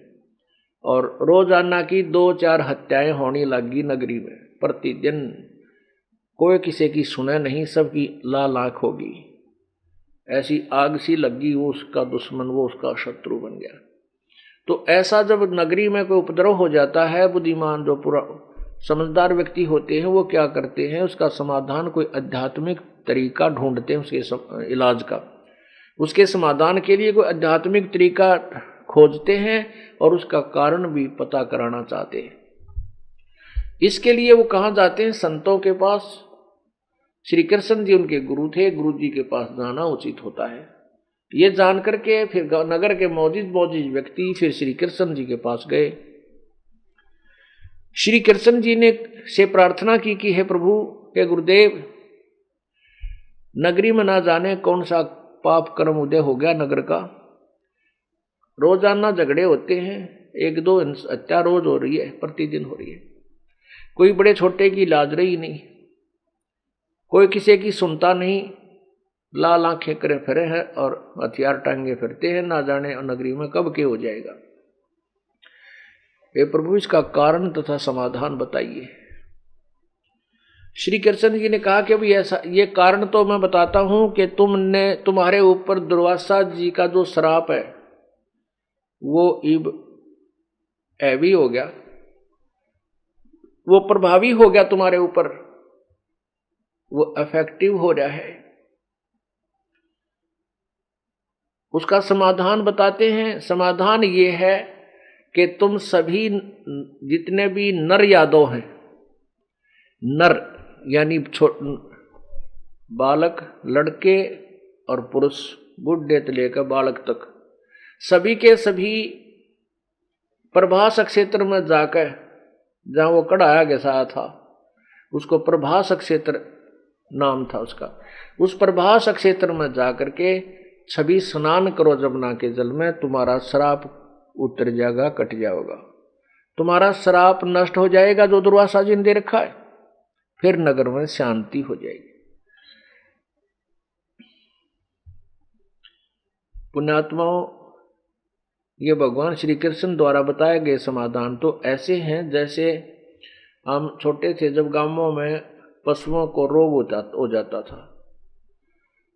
और रोजाना की 2-4 हत्याएं होने लगी नगरी में प्रतिदिन। कोई किसी की सुने नहीं, सबकी लाल आंख होगी। ऐसी आग सी लगी, वो उसका दुश्मन, वो उसका शत्रु बन गया। तो ऐसा जब नगरी में कोई उपद्रव हो जाता है, बुद्धिमान जो पूरा समझदार व्यक्ति होते हैं वो क्या करते हैं, उसका समाधान कोई आध्यात्मिक तरीका ढूंढते हैं उसके इलाज का। उसके समाधान के लिए कोई आध्यात्मिक तरीका खोजते हैं और उसका कारण भी पता कराना चाहते हैं। इसके लिए वो कहाँ जाते हैं, संतों के पास। श्री कृष्ण जी उनके गुरु थे, गुरु जी के पास जाना उचित होता है। ये जान करके फिर नगर के मौजूद व्यक्ति फिर श्री कृष्ण जी के पास गए। श्री कृष्ण जी ने से प्रार्थना की कि हे प्रभु, हे गुरुदेव, नगरी में ना जाने कौन सा पाप कर्म उदय हो गया नगर का। रोजाना झगड़े होते हैं, 1-2 हत्या रोज हो रही है, प्रतिदिन हो रही है। कोई बड़े छोटे की लाज रही नहीं, कोई किसी की सुनता नहीं, लाल आंखें करे फिरे हैं और हथियार टांगे फिरते हैं, ना जाने नगरी में कब के हो जाएगा। हे प्रभु, इसका कारण तथा समाधान बताइए। श्री कृष्ण जी ने कहा कि भाई ऐसा, ये कारण तो मैं बताता हूं कि तुम्हारे ऊपर दुर्वासा जी का जो श्राप है वो इब हैवी हो गया, वो प्रभावी हो गया तुम्हारे ऊपर, वो इफेक्टिव हो रहा है। उसका समाधान बताते हैं। समाधान ये है कि तुम सभी जितने भी नर यादव हैं, नर यानी बालक, लड़के और पुरुष, बुढ़े से लेकर बालक तक, सभी के सभी प्रभास क्षेत्र में जाकर, जहां वो कढ़ाया घिसाया था उसको प्रभास क्षेत्र नाम था उसका, उस प्रभास क्षेत्र में जाकर के सभी स्नान करो जमुना के जल में, तुम्हारा श्राप उतर जाएगा, कट जाएगा, तुम्हारा श्राप नष्ट हो जाएगा जो दुर्वासा जी ने दे रखा है, फिर नगर में शांति हो जाएगी। पुण्यात्माओं, ये भगवान श्री कृष्ण द्वारा बताए गए समाधान तो ऐसे हैं जैसे हम छोटे थे, जब गांवों में पशुओं को रोग हो जाता था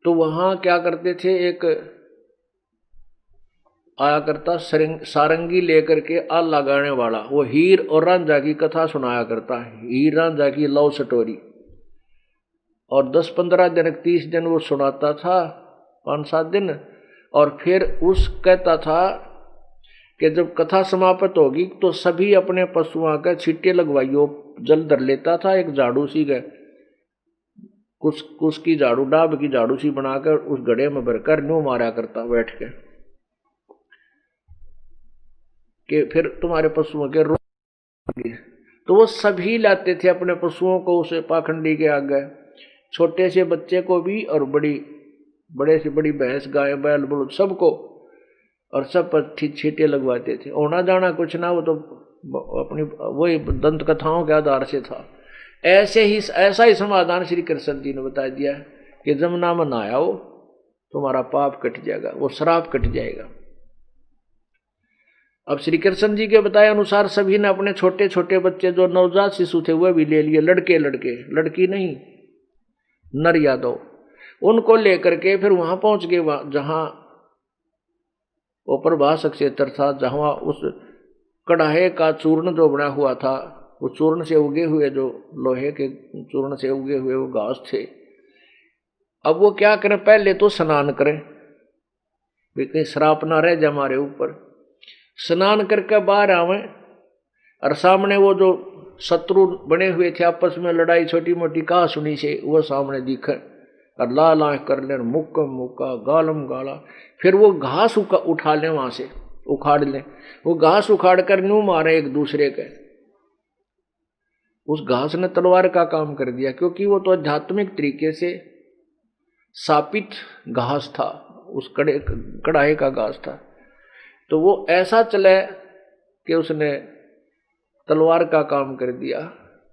तो वहां क्या करते थे, एक आया करता सारंगी लेकर के आग लगाने वाला, वो हीर और रांझा की कथा सुनाया करता है, हीर रांझा की लव स्टोरी, और 10-15 दिन 30 दिन वो सुनाता था, 5-7 दिन, और फिर उस कहता था कि जब कथा समाप्त होगी तो सभी अपने पशुओं का छींटे लगवाइयो, जल धर लेता था एक झाड़ू सी गए, कुछ की झाड़ू डाब की झाड़ू सी बनाकर उस गड्ढे में भरकर न्यू मारा करता बैठ के कि फिर तुम्हारे पशुओं के रोग। तो वो सभी लाते थे अपने पशुओं को उसे पाखंडी के आगे, छोटे से बच्चे को भी और बड़े से बड़ी भैंस गाय बैल बलद सबको, और सब पर छींटे लगवाते थे। होना जाना कुछ ना, वो तो अपनी वही दंत कथाओं के आधार से था। ऐसा ही समाधान श्री कृष्ण जी ने बता दिया कि जमुना में नहाओ तुम्हारा पाप कट जाएगा, वो श्राप कट जाएगा। अब श्री कृष्ण जी के बताए अनुसार सभी ने अपने छोटे छोटे बच्चे जो नवजात शिशु थे वह भी ले लिए, लड़के लड़की नहीं, नर यादव, उनको लेकर के फिर वहां पहुंच गए जहां वो प्रभासक क्षेत्र था, जहां उस कड़ाहे का चूर्ण जो बना हुआ था, वो चूर्ण से उगे हुए जो लोहे के चूर्ण से उगे हुए वो घास थे। अब वो क्या करें, पहले तो स्नान करें, कहीं श्राप ना रह जाए हमारे ऊपर। स्नान करके बाहर आवे और सामने वो जो शत्रु बने हुए थे आपस में लड़ाई छोटी मोटी कहा सुनी से वो सामने दिखे और लाल आंख कर ले, मुक्का मुक्का गालम गाला, फिर वो घास उठा ले, वहां से उखाड़ ले, वो घास उखाड़ कर न्यू मारे एक दूसरे के। उस घास ने तलवार का काम कर दिया, क्योंकि वो तो आध्यात्मिक तरीके से सापित घास था, उस कड़ाहे का घास था। तो वो ऐसा चले कि उसने तलवार का काम कर दिया।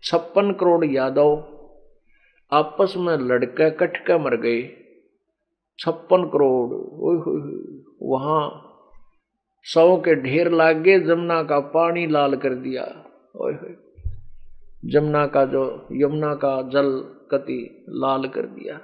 56 करोड़ यादव आपस में लड़के कट के मर गए, 56 करोड़। वहां 100 के ढेर लाग गए, जमुना का पानी लाल कर दिया। यमुना का जल कति लाल कर दिया।